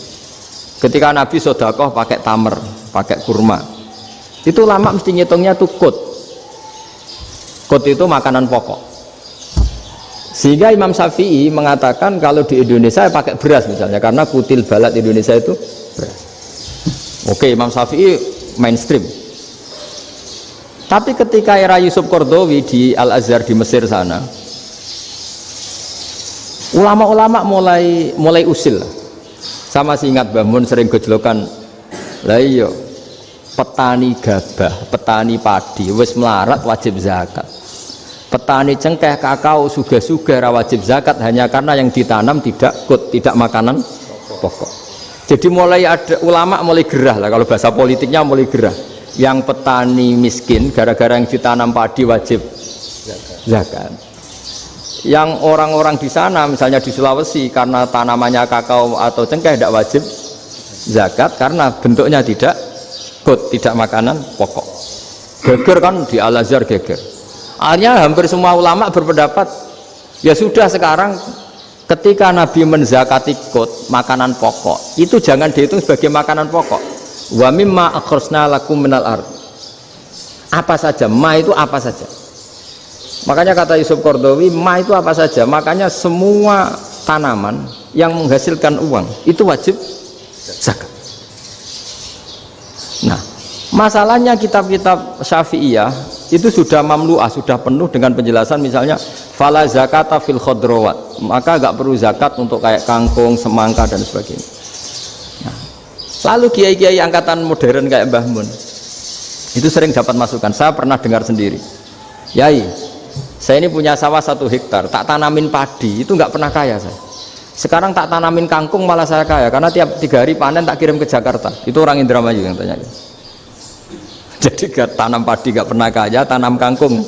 ketika Nabi sodakoh pakai tamer, pakai kurma, itu lama mesti ngitungnya tuh kut itu makanan pokok. Sehingga Imam Syafi'i mengatakan kalau di Indonesia pakai beras misalnya, karena kutil balad Indonesia itu beras. Oke, Imam Syafi'i mainstream. Tapi ketika era Yusuf Qaradawi di Al-Azhar di Mesir sana, ulama-ulama mulai usil. Sama sih ingat Mbah Mun sering gojlokan, lah iya petani gabah, petani padi wis melarat wajib zakat. Petani cengkeh, kakao, suga-suga ra wajib zakat hanya karena yang ditanam tidak makanan pokok. Jadi mulai ada ulama mulai gerah lah, kalau bahasa politiknya mulai gerah. Yang petani miskin gara-gara yang ditanam padi wajib zakat. Yang orang-orang di sana misalnya di Sulawesi karena tanamannya kakao atau cengkeh tidak wajib zakat karena bentuknya tidak makanan pokok. Geger kan di Al-Azhar geger. Akhirnya hampir semua ulama berpendapat ya sudah, sekarang ketika Nabi menzakati makanan pokok itu jangan dihitung sebagai makanan pokok. Wa mimma akhrajna lakum minal ard, apa saja, ma itu apa saja. Makanya kata Yusuf Qaradawi, ma itu apa saja, makanya semua tanaman yang menghasilkan uang itu wajib zakat. Nah masalahnya kitab-kitab Syafi'iyah itu sudah mamlu'ah, sudah penuh dengan penjelasan misalnya fala zakata fil khadrawat, maka gak perlu zakat untuk kayak kangkung, semangka dan sebagainya. Lalu kiai-kiai angkatan modern kayak Mbah Mun itu sering dapat masukan. Saya pernah dengar sendiri, Yai, Saya ini punya sawah 1 hektar, tak tanamin padi, itu nggak pernah kaya saya. Sekarang tak tanamin kangkung malah saya kaya, karena tiap 3 hari panen tak kirim ke Jakarta. Itu orang Indramayu yang tanya. Jadi gak tanam padi gak pernah kaya, tanam kangkung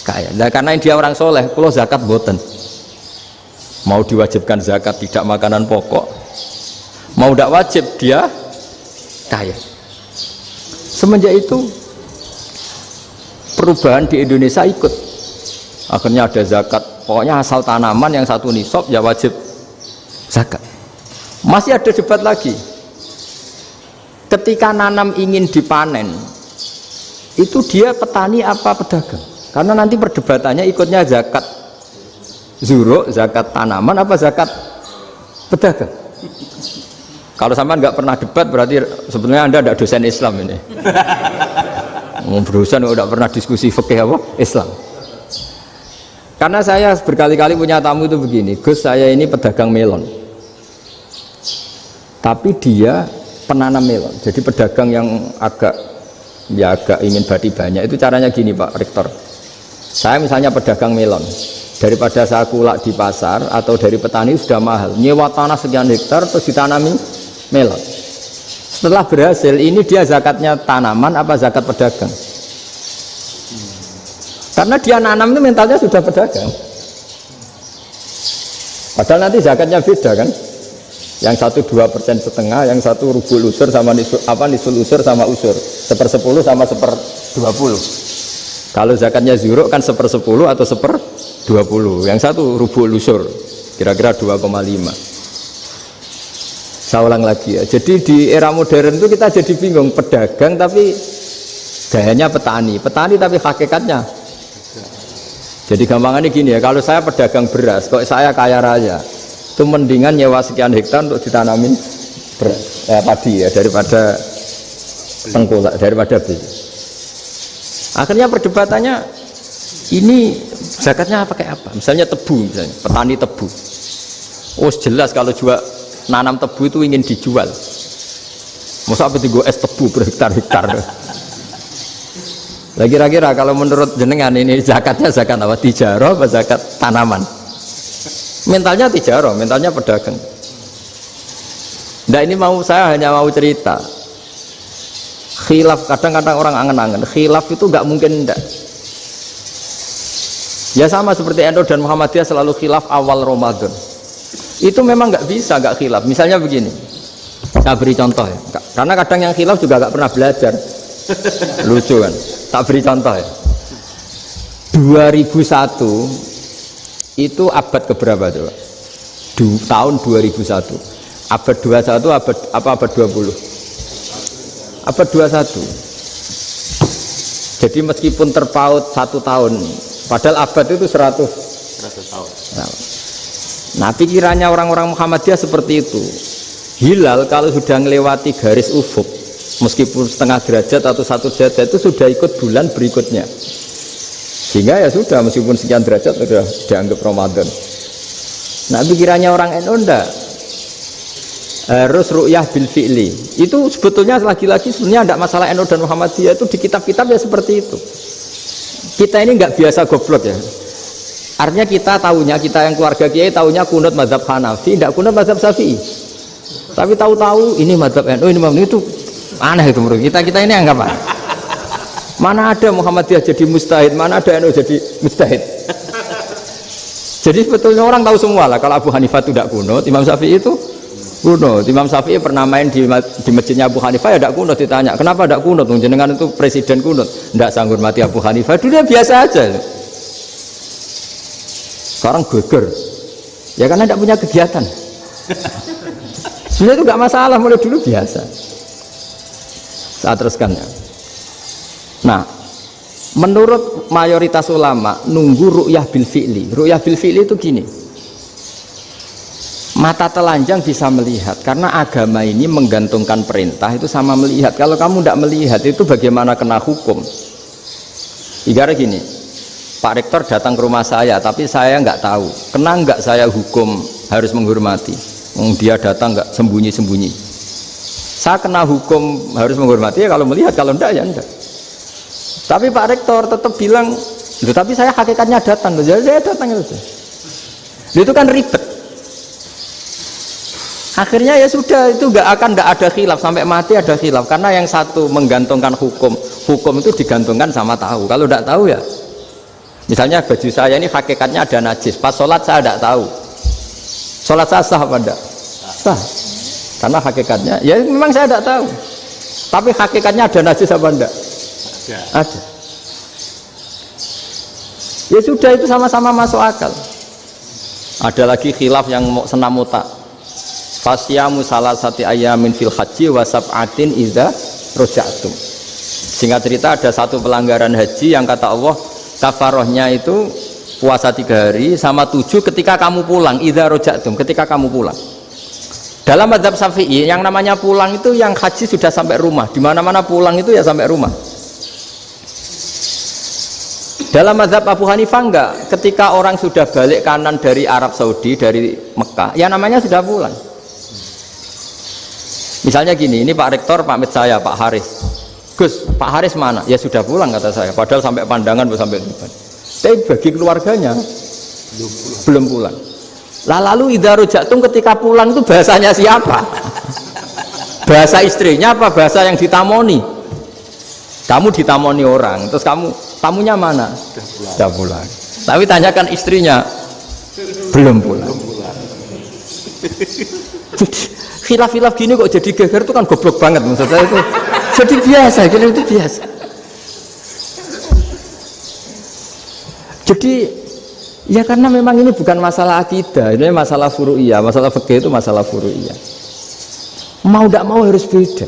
kaya. Nah, karena dia orang soleh, kalau zakat boten. Mau diwajibkan zakat tidak makanan pokok, mau tidak wajib dia kaya. Semenjak itu perubahan di Indonesia ikut. Akhirnya ada zakat, pokoknya asal tanaman yang 1 nisab ya wajib zakat. Masih ada debat lagi. Ketika nanam ingin dipanen, itu dia petani apa pedagang? Karena nanti perdebatannya ikutnya zakat zuruk, zakat tanaman apa zakat pedagang. Kalau sampean nggak pernah debat berarti sebenarnya Anda tidak dosen Islam ini. Dosen udah pernah diskusi fikih apa? Islam. Karena saya berkali-kali punya tamu itu begini, Gus saya ini pedagang melon. Tapi dia penanam melon. Jadi pedagang yang agak ingin badi banyak itu caranya gini Pak Rektor. Saya misalnya pedagang melon. Daripada saya kulak di pasar atau dari petani sudah mahal, nyewa tanah sekian hektar terus ditanami melon. Setelah berhasil, ini dia zakatnya tanaman apa zakat pedagang? Karena dia nanam itu mentalnya sudah pedagang. Padahal nanti zakatnya beda kan? Yang 1 2% setengah, yang 1 rubul usur sama nisul usur sama usur, 1/10 sama 1/20. Kalau zakatnya zuruk kan 1/10 atau 1/20, yang 1 rubul usur kira-kira 2,5. Saya ulang lagi ya. Jadi di era modern itu kita jadi bingung, pedagang tapi gayanya petani tapi hakikatnya. Jadi gampangannya gini ya, kalau saya pedagang beras, kok saya kaya raya, itu mendingan nyewa sekian hektar untuk ditanamin padi ya daripada tengkulak, daripada beli. Akhirnya perdebatannya ini zakatnya pakai apa? Misalnya tebu, misalnya petani tebu. Oh jelas kalau nanam tebu itu ingin dijual. Masa apa tiga es tebu berhektar-hektar? Lah kira-kira kalau menurut jenengan ini zakatnya zakat apa? Tijarah apa zakat tanaman? Mentalnya tijarah, mentalnya pedagang. Nah ini saya hanya mau cerita. Khilaf, kadang-kadang orang angen-angen. Khilaf itu nggak mungkin enggak. Ya sama seperti NU dan Muhammadiyah selalu khilaf awal Ramadan. Itu memang nggak bisa nggak khilaf. Misalnya begini, saya beri contoh ya. Karena kadang yang khilaf juga nggak pernah belajar. Lucu kan? Tak beri contoh ya. 2001 itu abad keberapa coba? Tahun 2001. Abad 21 abad 20? Abad 21. Jadi meskipun terpaut 1 tahun, padahal abad itu 100 tahun. Nah pikirannya orang-orang Muhammadiyah seperti itu. Hilal kalau sudah melewati garis ufuk, meskipun setengah derajat atau 1 derajat itu sudah ikut bulan berikutnya. Sehingga ya sudah meskipun sekian derajat sudah dianggap Ramadan. Nah pikirannya orang NU enggak. Harus ru'yah bil fi'li. Itu sebetulnya lagi-lagi sebenarnya tidak masalah NU dan Muhammadiyah, itu di kitab-kitab ya seperti itu. Kita ini nggak biasa goblok ya. Artinya kita yang keluarga kiai tahunya kunut mazhab Hanafi, tidak kunut mazhab Syafi'i. Tapi tahu-tahu ini mazhab NU, ini mazhab itu aneh itu menurut kita ini anggap apa? Mana ada Muhammadiyah jadi mustahid, mana ada NU jadi mustahid. Jadi sebetulnya orang tahu semua lah kalau Abu Hanifah itu tidak kunut, Imam Syafi'i itu kunut. Imam Syafi'i pernah main di masjidnya Abu Hanifah ya tidak kunut, ditanya kenapa tidak kunut? Jenengan itu presiden kunut, tidak sanggup mati Abu Hanifah, dulu biasa aja. Sekarang geger ya karena tidak punya kegiatan. Sebenarnya itu nggak masalah, mulai dulu biasa. Saya teruskan ya. Nah menurut mayoritas ulama nunggu ru'yah bil fi'li. Ru'yah bil fi'li itu gini, mata telanjang bisa melihat karena agama ini menggantungkan perintah itu sama melihat. Kalau kamu tidak melihat itu bagaimana kena hukum? Ibarat gini, Pak Rektor datang ke rumah saya tapi saya nggak tahu, kena nggak saya hukum harus menghormati? Dia datang nggak sembunyi-sembunyi, saya kena hukum harus menghormati ya kalau melihat, kalau enggak ya enggak. Tapi Pak Rektor tetap bilang Loh, tapi saya hakikatnya datang, jadi saya datang itu. Itu kan ribet. Akhirnya ya sudah, itu nggak ada khilaf sampai mati, ada khilaf karena yang satu menggantungkan hukum itu digantungkan sama tahu. Kalau tidak tahu ya, misalnya baju saya ini hakikatnya ada najis, pas sholat saya tidak tahu, sholat saya sah apa tidak? Sah, karena hakikatnya ya memang saya tidak tahu, tapi hakikatnya ada najis apa tidak? Ada. Ya sudah, itu sama-sama masuk akal. Ada lagi khilaf yang senam otak. Fasyamu salasati ayamin fil haji wa sab'atin idza raja'tum. Singkat cerita ada satu pelanggaran haji yang kata Allah kafarohnya itu puasa 3 hari sama 7 ketika kamu pulang, idza raja'tum, ketika kamu pulang. Dalam mazhab Syafi'i yang namanya pulang itu yang haji sudah sampai rumah. Di mana-mana pulang itu ya sampai rumah. Dalam mazhab Abu Hanifah enggak, ketika orang sudah balik kanan dari Arab Saudi, dari Mekah, ya namanya sudah pulang. Misalnya gini, ini Pak Rektor pamit saya, Pak Haris. Gus, Pak Haris mana? Ya sudah pulang kata saya, padahal sampai pandangan sampai depan. Tapi bagi keluarganya belum pulang. Lah lalu idza raja'tum ketika pulang itu bahasanya siapa? Bahasa istrinya apa bahasa yang ditamoni? Kamu ditamoni orang, terus tamunya mana? Sudah pulang. Tapi tanyakan istrinya, belum pulang. Khilaf-khilaf gini kok jadi geger itu kan goblok banget maksud saya itu. Jadi biasa, gini itu biasa. Jadi ya karena memang ini bukan masalah akidah, ini masalah furu'iyah, masalah fikih itu masalah furu'iyah. Mau tidak mau harus beda.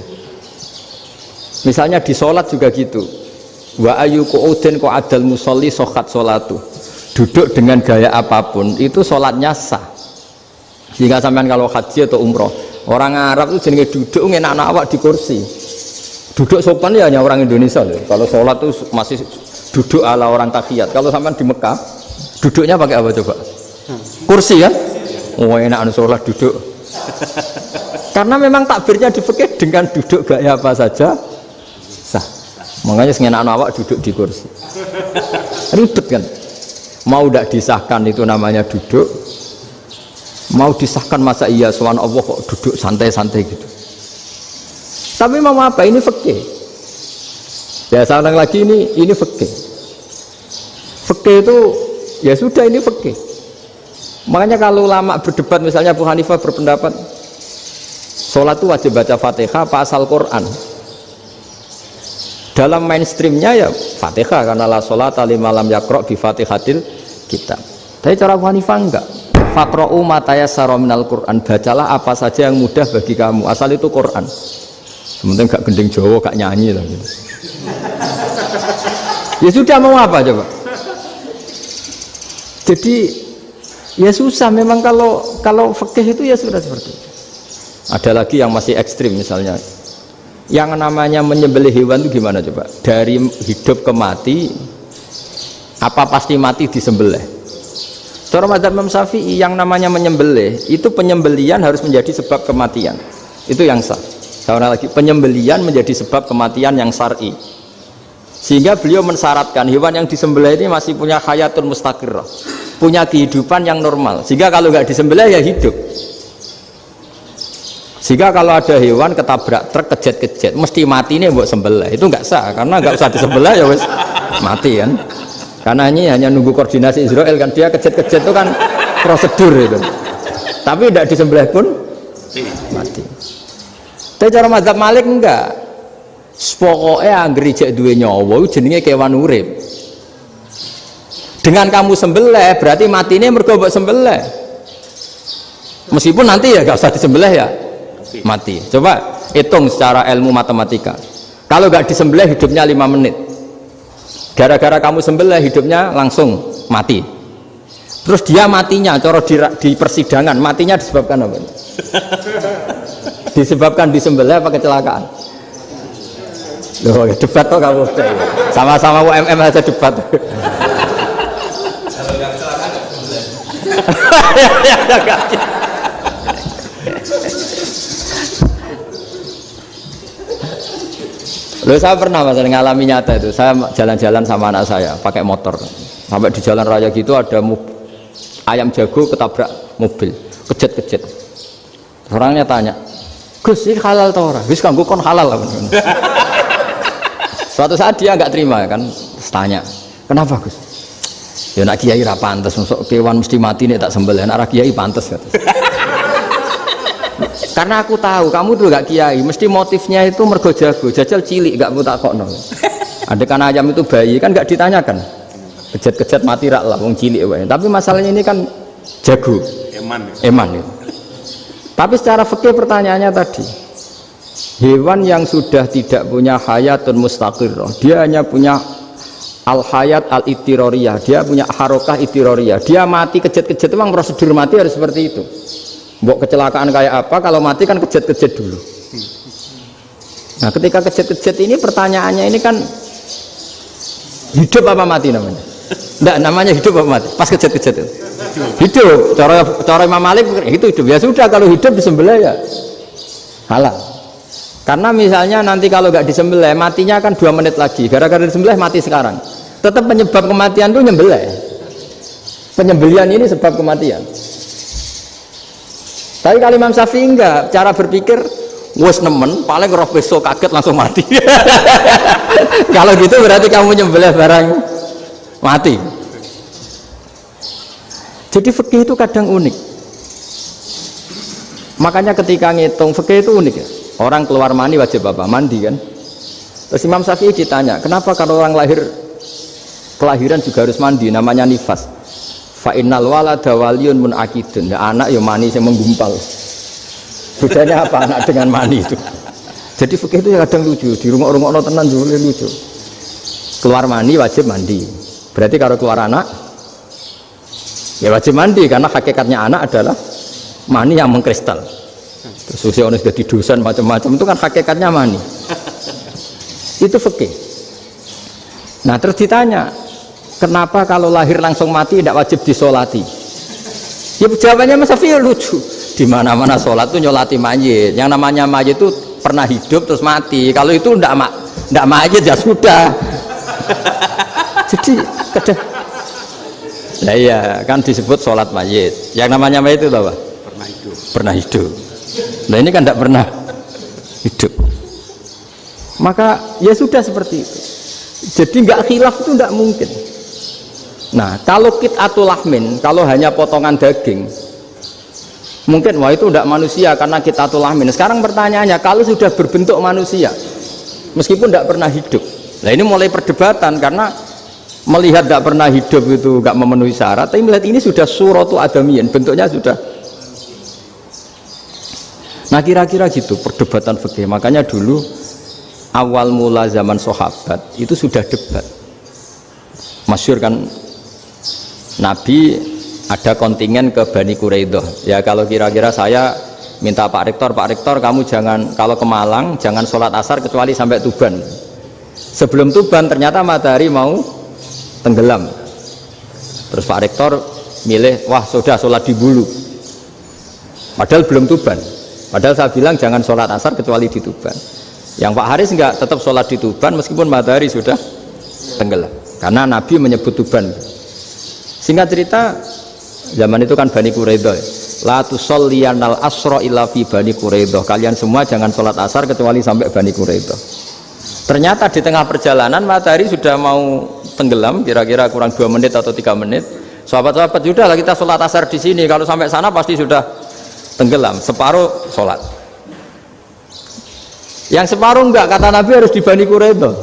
Misalnya di sholat juga gitu. Wa ayu qu'udin qu'adal musolli sokat sholatu. Duduk dengan gaya apapun itu sholatnya sah. Sehingga sampean kalau haji atau umroh, orang Arab itu jenenge duduk ngenak awak di kursi. Duduk sopan ya hanya orang Indonesia loh. Kalau sholat itu masih duduk ala orang tahiyat. Kalau sampean di Mekah, duduknya pakai apa coba? Kursi ya? Oh enak sholat duduk. Karena memang takbirnya di fikih dengan duduk gaya apa saja sah. Makanya sengenak awak duduk di kursi. Ribet kan? Mau tidak disahkan itu namanya duduk. Mau disahkan masa iya soal Allah kok duduk santai-santai gitu. Tapi mau apa? Ini fikih. Ya sekarang lagi ini fikih. Fikih itu ya sudah ini fikih. Makanya kalau ulama berdebat misalnya Abu Hanifah berpendapat sholat itu wajib baca Fatihah apa asal Quran. Dalam mainstreamnya ya Fatihah karena la sholata liman lam yaqra bi Fatihatil kitab. Tapi cara Abu Hanifah enggak. Faqra'u ma tayassara minal Qur'an, bacalah apa saja yang mudah bagi kamu, asal itu Quran. Sementing gak gending Jawa, gak nyanyi lah gitu. Ya sudah mau apa coba? Jadi ya susah memang kalau fikih itu ya sudah seperti itu. Ada lagi yang masih ekstrim misalnya. Yang namanya menyembelih hewan itu gimana coba? Dari hidup ke mati, apa pasti mati disembelih? Cara mazhab Imam Syafi'i yang namanya menyembelih itu penyembelian harus menjadi sebab kematian. Itu yang sah. Karena lagi penyembelian menjadi sebab kematian yang syar'i. Sehingga beliau mensyaratkan hewan yang disembelih ini masih punya hayatun mustaqirrah, punya kehidupan yang normal. Sehingga kalau nggak disembelih ya hidup. Sehingga kalau ada hewan ketabrak truk kejet-kejet mesti mati ini buat sembelih. Itu nggak sah karena nggak usah disembelih ya wes mati kan. Karena ini hanya nunggu koordinasi Israel kan, dia kejet-kejet itu kan prosedur itu. Tapi tidak disembelih pun mati. Tapi cara mazhab Malik enggak. Pokoknya anggere jek duwe nyawa jenenge kewan urip. Dengan kamu sembelih berarti matinya mergo mbok sembelih. Meskipun nanti ya enggak usah disembelih ya mati. Coba hitung secara ilmu matematika. Kalau enggak disembelih hidupnya 5 menit. Gara-gara kamu sembelih hidupnya langsung mati. Terus dia matinya, cara di persidangan matinya disebabkan apa? Disebabkan disembelih apa kecelakaan? Loh, debat kok kamu. Sama-sama UMM aja debat. Kalau nggak kecelakaan nggak disembelih. Loh, saya pernah mas ngalami nyata itu. Saya jalan-jalan sama anak saya pakai motor. Sampai di jalan raya gitu ada ayam jago ketabrak mobil, kejet. Orangnya tanya, Gus ini halal tau ora? Wis kanggo kon halal lah. Suatu saat dia nggak terima kan, terus tanya, kenapa Gus? Ya nak kiai ra pantes, masuk kewan mesti mati nih tak sembelih. Nak kiai pantes kata. Karena aku tahu kamu tuh gak kiai, mesti motifnya itu mergo jago, jajal cilik gak mau takokno. Ada kan ayam itu bayi kan gak ditanyakan. Kejet mati rak lah wong cilik wae. Tapi masalahnya ini kan jago. Eman ya. Tapi secara fikih pertanyaannya tadi, hewan yang sudah tidak punya hayatun mustaqirrah, dia hanya punya al-hayat al-ittiroriyah, dia punya harokah ittiroriyah, dia mati kejet memang prosedur mati harus seperti itu. Mbok kecelakaan kayak apa, kalau mati kan kejet dulu. Nah ketika kejet ini pertanyaannya ini kan hidup apa mati namanya? Enggak, namanya hidup apa mati? Pas kejet itu hidup, cara Imam Malik itu hidup. Ya sudah, kalau hidup disembelih ya halal. Karena misalnya nanti kalau nggak disembelih matinya kan 2 menit lagi, gara-gara disembelih mati sekarang. Tetap penyebab kematian itu nyembelih. Penyembelian ini sebab kematian. Tapi kalau Imam Syafi'i enggak, cara berpikir wes nemen, paling roh besok kaget langsung mati. Kalau gitu berarti kamu nyembelih barang mati. Jadi fikih itu kadang unik. Makanya ketika ngitung fikih itu unik ya. Orang keluar mani wajib apa? Mandi kan. Terus Imam Syafi'i ditanya, kenapa kalau orang lahir kelahiran juga harus mandi? Namanya nifas. Fa innal walada waliyun munakidun. Ya, anak ya mani yang menggumpal. Bedanya apa anak dengan mani itu? Jadi fikih itu ya kadang lucu, di rumah-rumah tenan juga lucu. Keluar mani wajib mandi. Berarti kalau keluar anak ya wajib mandi, karena hakikatnya anak adalah mani yang mengkristal. Terus usia orang sudah didosan macam-macam itu kan hakikatnya mani. Itu fikih. Nah terus ditanya, kenapa kalau lahir langsung mati tidak wajib disolati? Ya jawabannya Mas Syafi'i lucu. Di mana-mana sholat itu nyolati mayit. Yang namanya mayit itu pernah hidup terus mati. Kalau itu tidak mayit ya sudah. Jadi kadang, nah iya kan disebut sholat mayit. Yang namanya mayit itu apa? Pernah hidup. Nah ini kan tidak pernah hidup. Maka ya sudah seperti itu. Jadi nggak khilaf itu nggak mungkin. Nah kalau qit'atul lahmin, kalau hanya potongan daging, mungkin wah itu tidak manusia karena qit'atul lahmin. Sekarang pertanyaannya, kalau sudah berbentuk manusia meskipun tidak pernah hidup, nah ini mulai perdebatan karena melihat tidak pernah hidup itu nggak memenuhi syarat, tapi melihat ini sudah suratu adamiyin, bentuknya sudah. Nah kira-kira gitu perdebatan fikih. Makanya dulu awal mula zaman sahabat itu sudah debat. Masyhur kan, Nabi ada kontingen ke Bani Quraidah. Ya kalau kira-kira saya minta Pak Rektor kamu jangan, kalau ke Malang jangan sholat asar kecuali sampai Tuban. Sebelum Tuban ternyata matahari mau tenggelam. Terus Pak Rektor milih, wah sudah sholat di Bulu. Padahal belum Tuban. Padahal saya bilang jangan sholat asar kecuali di Tuban. Yang Pak Haris enggak, tetap sholat di Tuban meskipun matahari sudah tenggelam. Karena Nabi menyebut Tuban. Singkat cerita, zaman itu kan Bani Quraidah. La tusolliyanal asra illa fi Bani Quraidah. Kalian semua jangan sholat asar kecuali sampai Bani Quraidah. Ternyata di tengah perjalanan matahari sudah mau tenggelam, kira-kira kurang 2 menit atau 3 menit. Sahabat-sahabat, sudah lah kita sholat asar di sini. Kalau sampai sana pasti sudah tenggelam. Separuh sholat. Yang separuh enggak, kata Nabi harus di Bani Quraidah.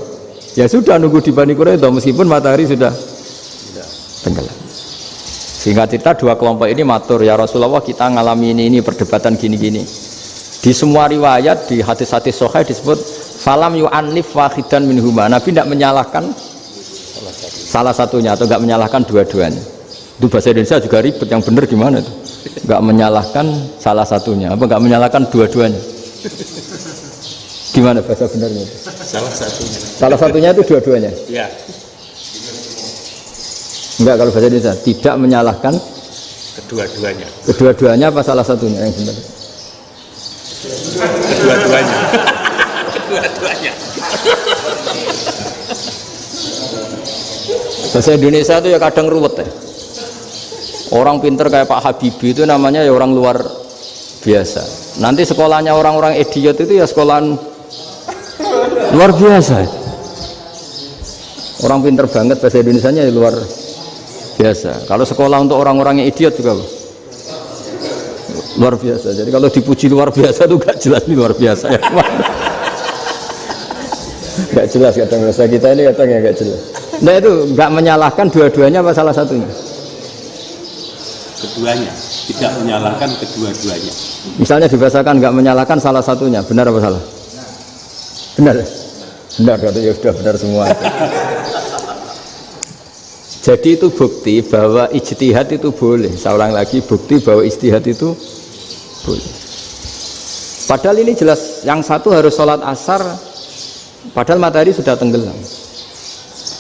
Ya sudah nunggu di Bani Quraidah meskipun matahari sudah tenggelam. Sehingga cerita dua kelompok ini matur, ya Rasulullah kita ngalami ini perdebatan gini-gini. Di semua riwayat, di hadis-hadis sahih disebut falam yu'annif wahidan minhuma. Nabi tidak menyalahkan salah satunya atau enggak menyalahkan dua-duanya. Itu bahasa Indonesia juga ribet, yang benar gimana itu? Enggak menyalahkan salah satunya, apa enggak menyalahkan dua-duanya? Gimana bahasa benarnya? Salah satunya. Salah satunya itu dua-duanya? Ya. Enggak, kalau bahasa Indonesia tidak menyalahkan Kedua-duanya. Kedua-duanya apa salah satunya yang benar? Kedua-duanya. Kedua-duanya. Bahasa Indonesia itu ya kadang ruwet ya. Orang pinter kayak Pak Habibie itu namanya ya orang luar biasa. Nanti sekolahnya orang-orang idiot itu ya sekolahan luar biasa. Orang pinter banget bahasa Indonesianya ya luar biasa. Kalau sekolah untuk orang-orang yang idiot juga luar biasa. Jadi kalau dipuji luar biasa itu gak jelas ini luar biasa ya. Gak jelas kadang bahasa kita ini kadang ya gak jelas. Nah itu gak menyalahkan dua-duanya apa salah satunya? Keduanya, tidak menyalahkan kedua-duanya. Misalnya dibahasakan nggak menyalahkan salah satunya, benar apa salah? Benar, benar, ya sudah benar semua. Jadi itu bukti bahwa ijtihad itu boleh. Saya ulang lagi, bukti bahwa ijtihad itu boleh. Padahal ini jelas, yang satu harus sholat asar, padahal matahari sudah tenggelam.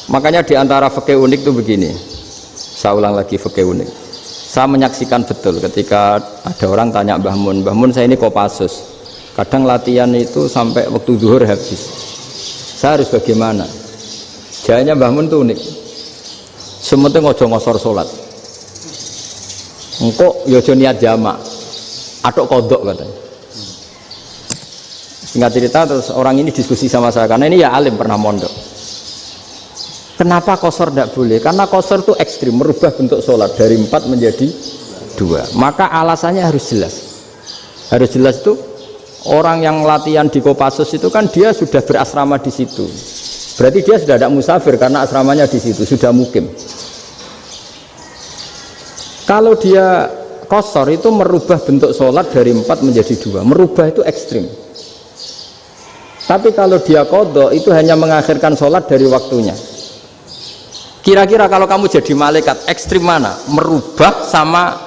Makanya diantara fikih unik itu begini. Saya ulang lagi fikih unik. Saya menyaksikan betul ketika ada orang tanya Mbah Mun saya ini Kopassus, kadang latihan itu sampai waktu zuhur habis, saya harus bagaimana? Jawabnya Mbah Mun itu unik, sementing ojo ngosor sholat, engkau yojo niat jamak, atok kodok katanya. Singkat cerita terus orang ini diskusi sama saya, karena ini ya alim pernah mondok. Kenapa kosor tidak boleh? Karena kosor itu ekstrim, merubah bentuk sholat dari 4 menjadi 2. Maka alasannya harus jelas. Harus jelas itu orang yang latihan di Kopassus itu kan dia sudah berasrama di situ. Berarti dia sudah tidak musafir karena asramanya di situ, sudah mukim. Kalau dia kosor itu merubah bentuk sholat dari 4 menjadi 2. Merubah itu ekstrim. Tapi kalau dia qadha itu hanya mengakhirkan sholat dari waktunya. Kira-kira kalau kamu jadi malaikat ekstrim mana? Merubah sama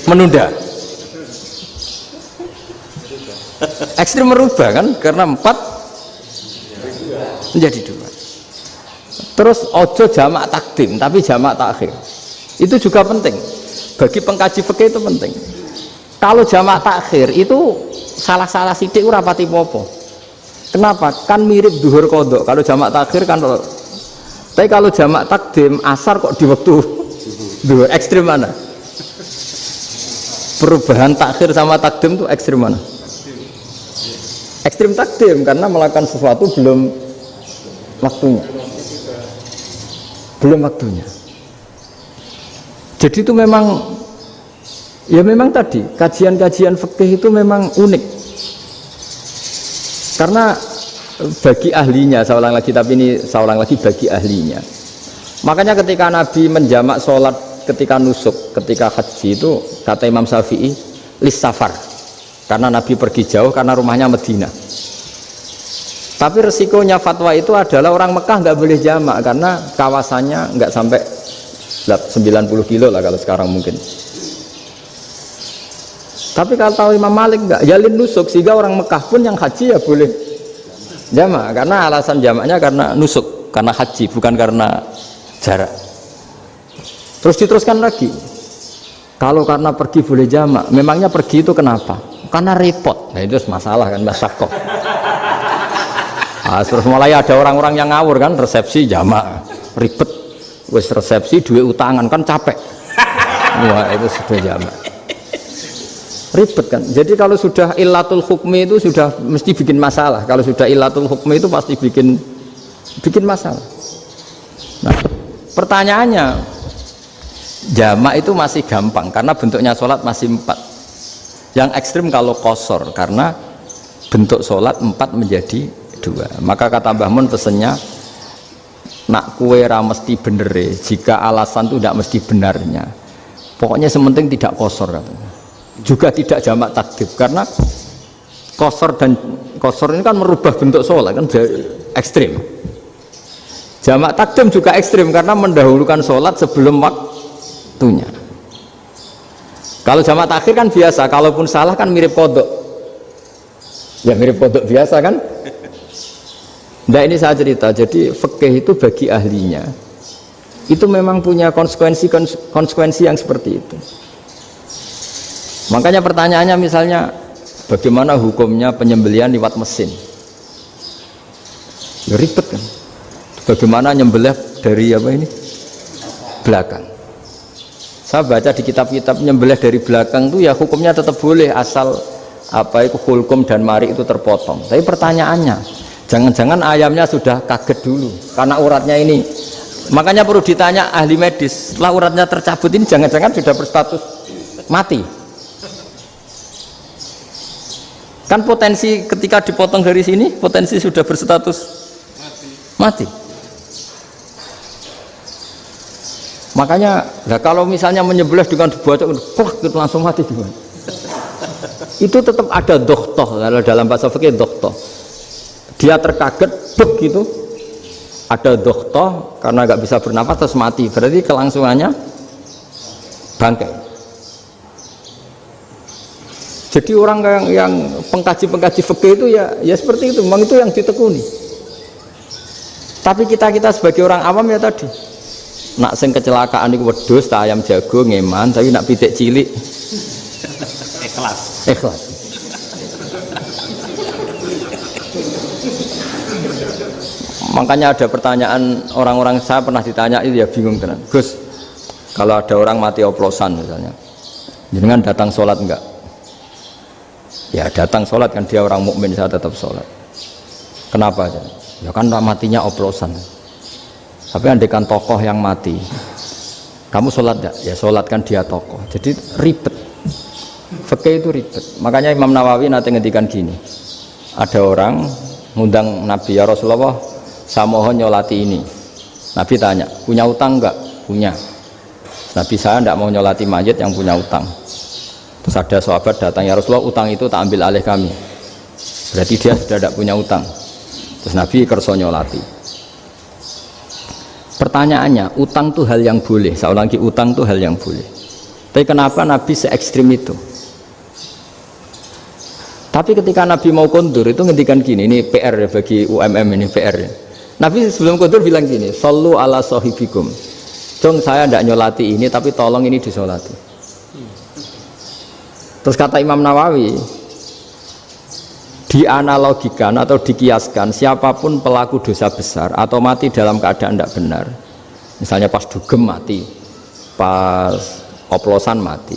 menunda? Ekstrim merubah kan? Karena 4 menjadi 2. Terus ojo jamak takdim tapi jamak takhir. Itu juga penting. Bagi pengkaji fikih itu penting. Kalau jamak takhir itu salah-salah sidik ora pati popo. Kenapa? Kan mirip duhur qadha. Kalau jamak takhir kan. Tapi kalau jamak takdim asar kok di waktu duhur, ekstrim mana? Perubahan takhir sama takdim itu ekstrim mana? Ekstrim takdim karena melakukan sesuatu belum waktunya. Belum waktunya. Jadi itu memang ya memang tadi kajian-kajian fikih itu memang unik. Karena bagi ahlinya, saya ulang lagi, tapi ini saya ulang lagi bagi ahlinya. Makanya ketika Nabi menjamak sholat ketika nusuk, ketika haji itu kata Imam Syafi'i lis safar, karena Nabi pergi jauh karena rumahnya Medina. Tapi resikonya fatwa itu adalah orang Mekah nggak boleh jamak karena kawasannya nggak sampai 90 kilo lah kalau sekarang mungkin. Tapi kalau tahu Imam Malik nggak, jalin nusuk sehingga orang Mekah pun yang haji ya boleh jamak, karena alasan jamaknya karena nusuk, karena haji, bukan karena jarak. Terus diteruskan lagi, kalau karena pergi boleh jamak, memangnya pergi itu kenapa? Karena repot. Nah itu masalah kan, masyakoh. Nah, terus mulai ada orang-orang yang ngawur kan, resepsi jamak, ribet, wes resepsi duit utangan kan capek. Wah itu sudah jamak. Ribet kan. Jadi kalau sudah illatul hukmi itu sudah mesti bikin masalah. Kalau sudah illatul hukmi itu pasti bikin masalah. Nah, pertanyaannya, jamak itu masih gampang karena bentuknya sholat masih 4. Yang ekstrim kalau qasar karena bentuk sholat 4 menjadi 2. Maka kata Mbah Mun pesennya, nak kue ra mesti benere, jika alasan itu tidak mesti benarnya. Pokoknya sementing tidak qasar katanya. Juga tidak jamak takdim karena qasar ini kan merubah bentuk sholat kan ekstrim. Jamak takdim juga ekstrim karena mendahulukan sholat sebelum waktunya. Kalau jamak takhir kan biasa, kalaupun salah kan mirip kodok. Ya mirip kodok biasa kan. Nah ini saya cerita, jadi fikih itu bagi ahlinya itu memang punya konsekuensi yang seperti itu. Makanya pertanyaannya misalnya bagaimana hukumnya penyembelihan lewat mesin? Ya ribet kan. Bagaimana nyembelih dari apa ini? Belakang. Saya baca di kitab-kitab nyembelih dari belakang itu ya hukumnya tetap boleh asal apa itu hulkum dan mari itu terpotong. Tapi pertanyaannya, jangan-jangan ayamnya sudah kaget dulu karena uratnya ini. Makanya perlu ditanya ahli medis, setelah uratnya tercabut ini jangan-jangan sudah berstatus mati. Kan potensi ketika dipotong dari sini, potensi sudah berstatus mati. Makanya, nah kalau misalnya menyembelih dengan dibacok, itu langsung mati gimana? Itu tetap ada dohtoh, kalau dalam bahasa fikih dohtoh. Dia terkaget, begitu, ada dohtoh karena nggak bisa bernafas terus mati. Berarti kelangsungannya bangkai. Jadi orang yang pengkaji fikih itu ya seperti itu, memang itu yang ditekuni. Tapi kita sebagai orang awam ya tadi. Nak sing kecelakaan itu wedhus tak ayam jago ngeman, tapi nak pitik cilik ikhlas. Makanya ada pertanyaan orang-orang, saya pernah ditanya itu ya bingung tenan. Gus, kalau ada orang mati oplosan misalnya, jenengan datang sholat enggak? Ya datang sholat kan, dia orang mukmin, saya tetap sholat. Kenapa? Ya kan matinya oplosan. Tapi andekan tokoh yang mati, kamu sholat enggak? Ya sholat kan dia tokoh. Jadi ribet. Fikih itu ribet. Makanya Imam Nawawi nanti ngendikan gini. Ada orang ngundang Nabi, ya Rasulullah, saya mohon nyolati ini. Nabi tanya, punya utang enggak? Punya. Nabi, saya enggak mau nyolati mayit yang punya utang. Terus ada sahabat datang, ya Rasulullah, utang itu tak ambil alih kami. Berarti dia sudah tidak punya utang. Terus Nabi kerso nyolati. Pertanyaannya, utang itu hal yang boleh. Saya ulangi, utang itu hal yang boleh. Tapi kenapa Nabi se-ekstrim itu? Tapi ketika Nabi mau kondur itu ngendikan gini, ini PR ya bagi UMM, ini PR ya. Nabi sebelum kondur bilang gini, sallu ala sahibikum. Jong, saya tidak nyolati ini, tapi tolong ini disolati. Terus kata Imam Nawawi, dianalogikan atau dikiaskan siapapun pelaku dosa besar atau mati dalam keadaan tidak benar, misalnya pas dugem mati, pas oplosan mati,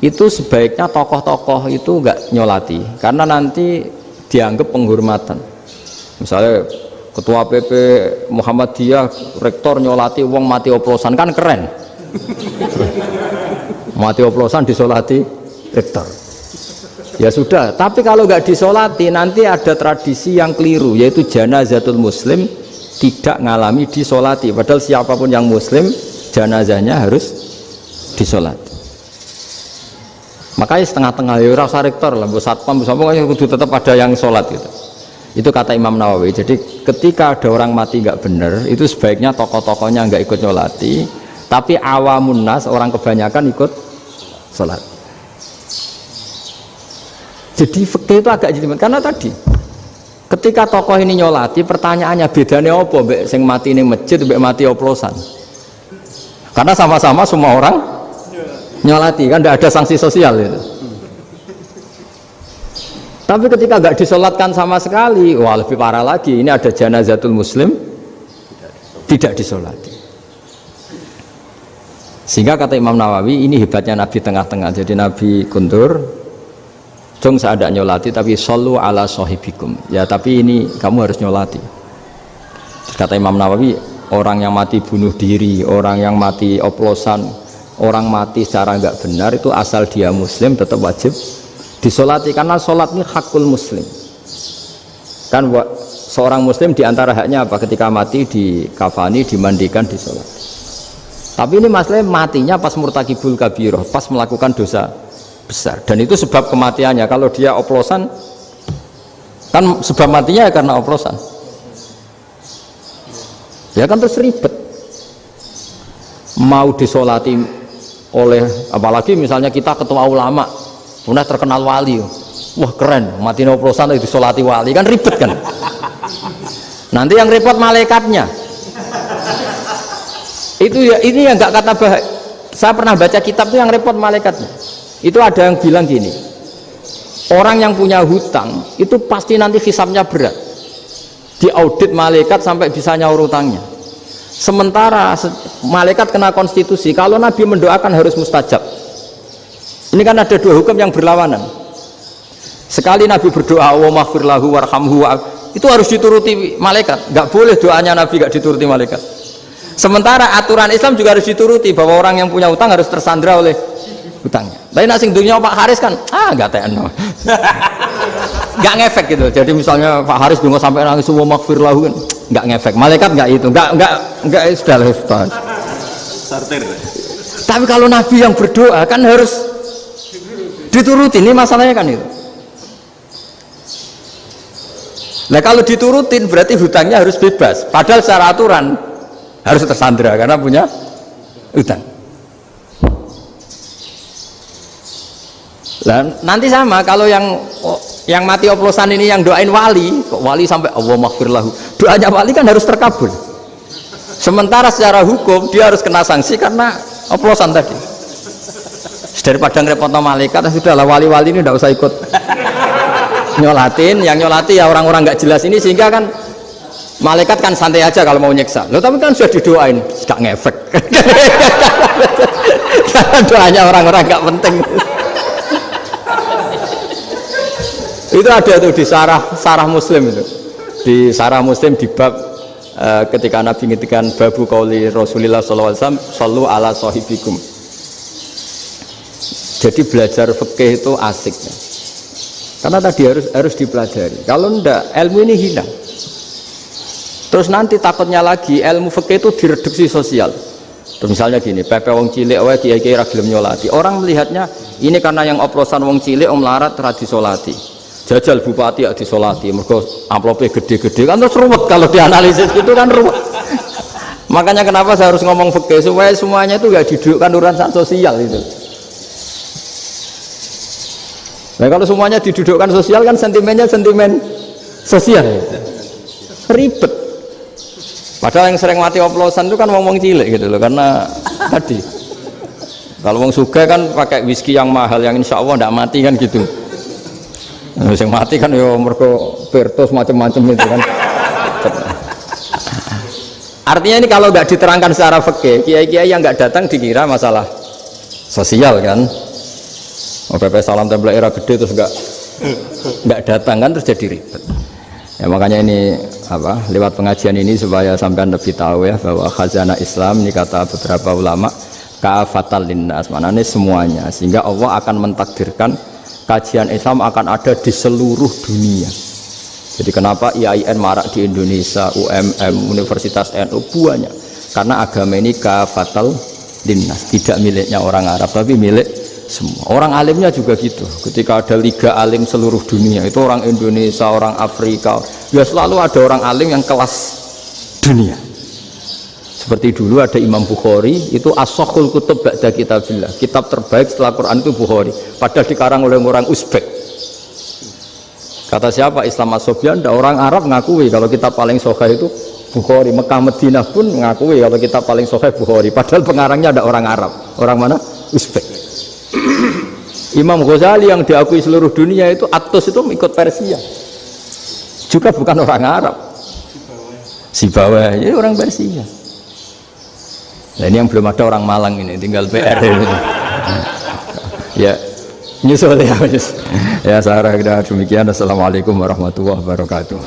itu sebaiknya tokoh-tokoh itu enggak nyolati karena nanti dianggap penghormatan. Misalnya ketua PP Muhammadiyah rektor nyolati wong mati oplosan, kan keren. Mati oplosan disolati rektor. Ya sudah, tapi kalau nggak disolati nanti ada tradisi yang keliru, yaitu janazatul muslim tidak ngalami disolati, padahal siapapun yang muslim janazahnya harus disolati. Makanya setengah-tengah ya rasa rektor lah, satpam bersama kudu tetap ada yang sholat gitu. Itu kata Imam Nawawi. Jadi ketika ada orang mati nggak benar, itu sebaiknya tokoh-tokohnya nggak ikut nyolati, tapi awamun nas, orang kebanyakan ikut sholat. Jadi fikih itu agak jelimet karena tadi ketika tokoh ini nyolati, pertanyaannya bedanya apa mbek sing mati ning masjid mbek mati oplosan? Karena sama-sama semua orang nyolati, kan tidak ada sanksi sosial itu. Tapi ketika nggak disolatkan sama sekali, wah lebih parah lagi. Ini ada janazatul muslim tidak disolati. Sehingga kata Imam Nawawi, ini hebatnya Nabi tengah-tengah. Jadi Nabi kundur, jong saya ada nyolati, tapi sallu ala sahibikum. Ya tapi ini kamu harus nyolati. Kata Imam Nawawi, orang yang mati bunuh diri, orang yang mati oplosan, orang mati secara nggak benar itu asal dia muslim tetap wajib disolati, karena sholat ini hakul muslim. Kan seorang muslim diantara haknya apa? Ketika mati dikafani, dimandikan, disolati. Tapi ini masalahnya matinya pas murtakibul kabiroh, pas melakukan dosa besar, dan itu sebab kematiannya. Kalau dia oplosan kan sebab matinya ya karena oplosan, ya kan terus ribet mau disolati oleh, apalagi misalnya kita ketua ulama udah terkenal wali, wah keren mati oplosan disolati wali, kan ribet kan. Nanti yang repot malaikatnya itu ya, ini yang nggak kata bahaya. Saya pernah baca kitab itu yang repot malaikatnya. Itu ada yang bilang gini, orang yang punya hutang itu pasti nanti hisabnya berat. diaudit malaikat sampai bisa nyaur utangnya. Sementara malaikat kena konstitusi, kalau Nabi mendoakan harus mustajab. Ini kan ada dua hukum yang berlawanan. Sekali Nabi berdoa, wa maghfir lahu warhamhu, itu harus dituruti malaikat. Nggak boleh doanya Nabi nggak dituruti malaikat. Sementara aturan Islam juga harus dituruti, bahwa orang yang punya utang harus tersandra oleh utangnya. Tapi nak sing dunia Pak Haris kan, nggak tekno. Nggak ngefek gitu. Jadi misalnya Pak Haris dungo sampai nangis wa maghfir lahu kan, nggak ngefek. Malaikat nggak itu, nggak sudah lah. Sartir. Tapi kalau Nabi yang berdoa kan harus dituruti. Ini masalahnya kan itu. Nah kalau diturutin berarti hutangnya harus bebas. Padahal secara aturan harus tersandra karena punya hutang. Nah, nanti sama kalau yang mati oplosan ini yang doain wali, kok wali sampai Allah maghfir lahu. Doanya wali kan harus terkabul. Sementara secara hukum dia harus kena sanksi karena oplosan tadi. Daripada ngerepot malaikat, sudahlah wali-wali ini tidak usah ikut nyolatin. Yang nyolati ya orang-orang nggak jelas ini, sehingga kan malaikat kan santai aja kalau mau nyiksa. Loh tapi kan sudah didoain, gak ngefek. Karena doanya orang-orang nggak penting. Itu ada tuh di sarah Muslim itu. Di sarah Muslim di bab ketika Nabi ngintikan babu qauli Rasulullah sallallahu alaihi wasallam sallu ala sahibikum. Jadi belajar fikih itu asik ya. Karena tadi harus dipelajari. Kalau enggak ilmu ini hilang. Terus nanti takutnya lagi ilmu fikih itu direduksi sosial. Terus misalnya gini, pepe wong cilik wae kiai-kiai ra gelem nyolati. Orang melihatnya ini karena yang oplosan wong cilik om larat ra disolati. Jajal bupati ya disolati, mergo amplopnya gede-gede kan terus ruwet kalau dianalisis gitu kan ruwet. Makanya kenapa saya harus ngomong fikih supaya semuanya itu enggak didudukkan urusan sosial itu. Nah kalau semuanya didudukkan sosial kan sentimennya sentimen sosial, ribet. Padahal yang sering mati oplosan itu kan ngomong cilik gitu loh, karena tadi kalau wong sugih kan pakai whisky yang mahal yang insya Allah tidak mati kan gitu. Nah, yang mati kan ya mergo Bertos macam-macam itu kan. Artinya ini kalau nggak diterangkan secara fikih, kiai-kiai yang nggak datang dikira masalah sosial kan. PP salam tempel era gede terus nggak datang kan terus jadi ribet. Ya makanya ini apa lewat pengajian ini supaya sampean lebih tahu ya bahwa khazanah Islam ini kata beberapa ulama kafatal linnas, maknanya semuanya, sehingga Allah akan mentakdirkan kajian Islam akan ada di seluruh dunia. Jadi kenapa IAIN marak di Indonesia, UMM, Universitas NU banyak, karena agama ini kafatal linnas, tidak miliknya orang Arab tapi milik semua. Orang alimnya juga gitu. Ketika ada liga alim seluruh dunia, itu orang Indonesia, orang Afrika, ya selalu ada orang alim yang kelas dunia. Seperti dulu ada Imam Bukhari, itu as-sakhul kutub ba'da kitabillah, kitab terbaik setelah Quran itu Bukhari, padahal dikarang oleh orang Uzbek. Kata siapa? Islam As-Sofyan, orang Arab ngakui kalau kitab paling sahih itu Bukhari. Mekah Madinah pun ngakui kalau kitab paling sahih Bukhari, padahal pengarangnya ada orang Arab. Orang mana? Uzbek. Imam Ghazali yang diakui seluruh dunia itu Atos itu ikut Persia, juga bukan orang Arab. Sibawai ya orang Persia. Nah ini yang belum ada orang Malang ini, tinggal PR ini. Ya nyusul ya. Ya saya kira demikian. Assalamualaikum warahmatullahi wabarakatuh.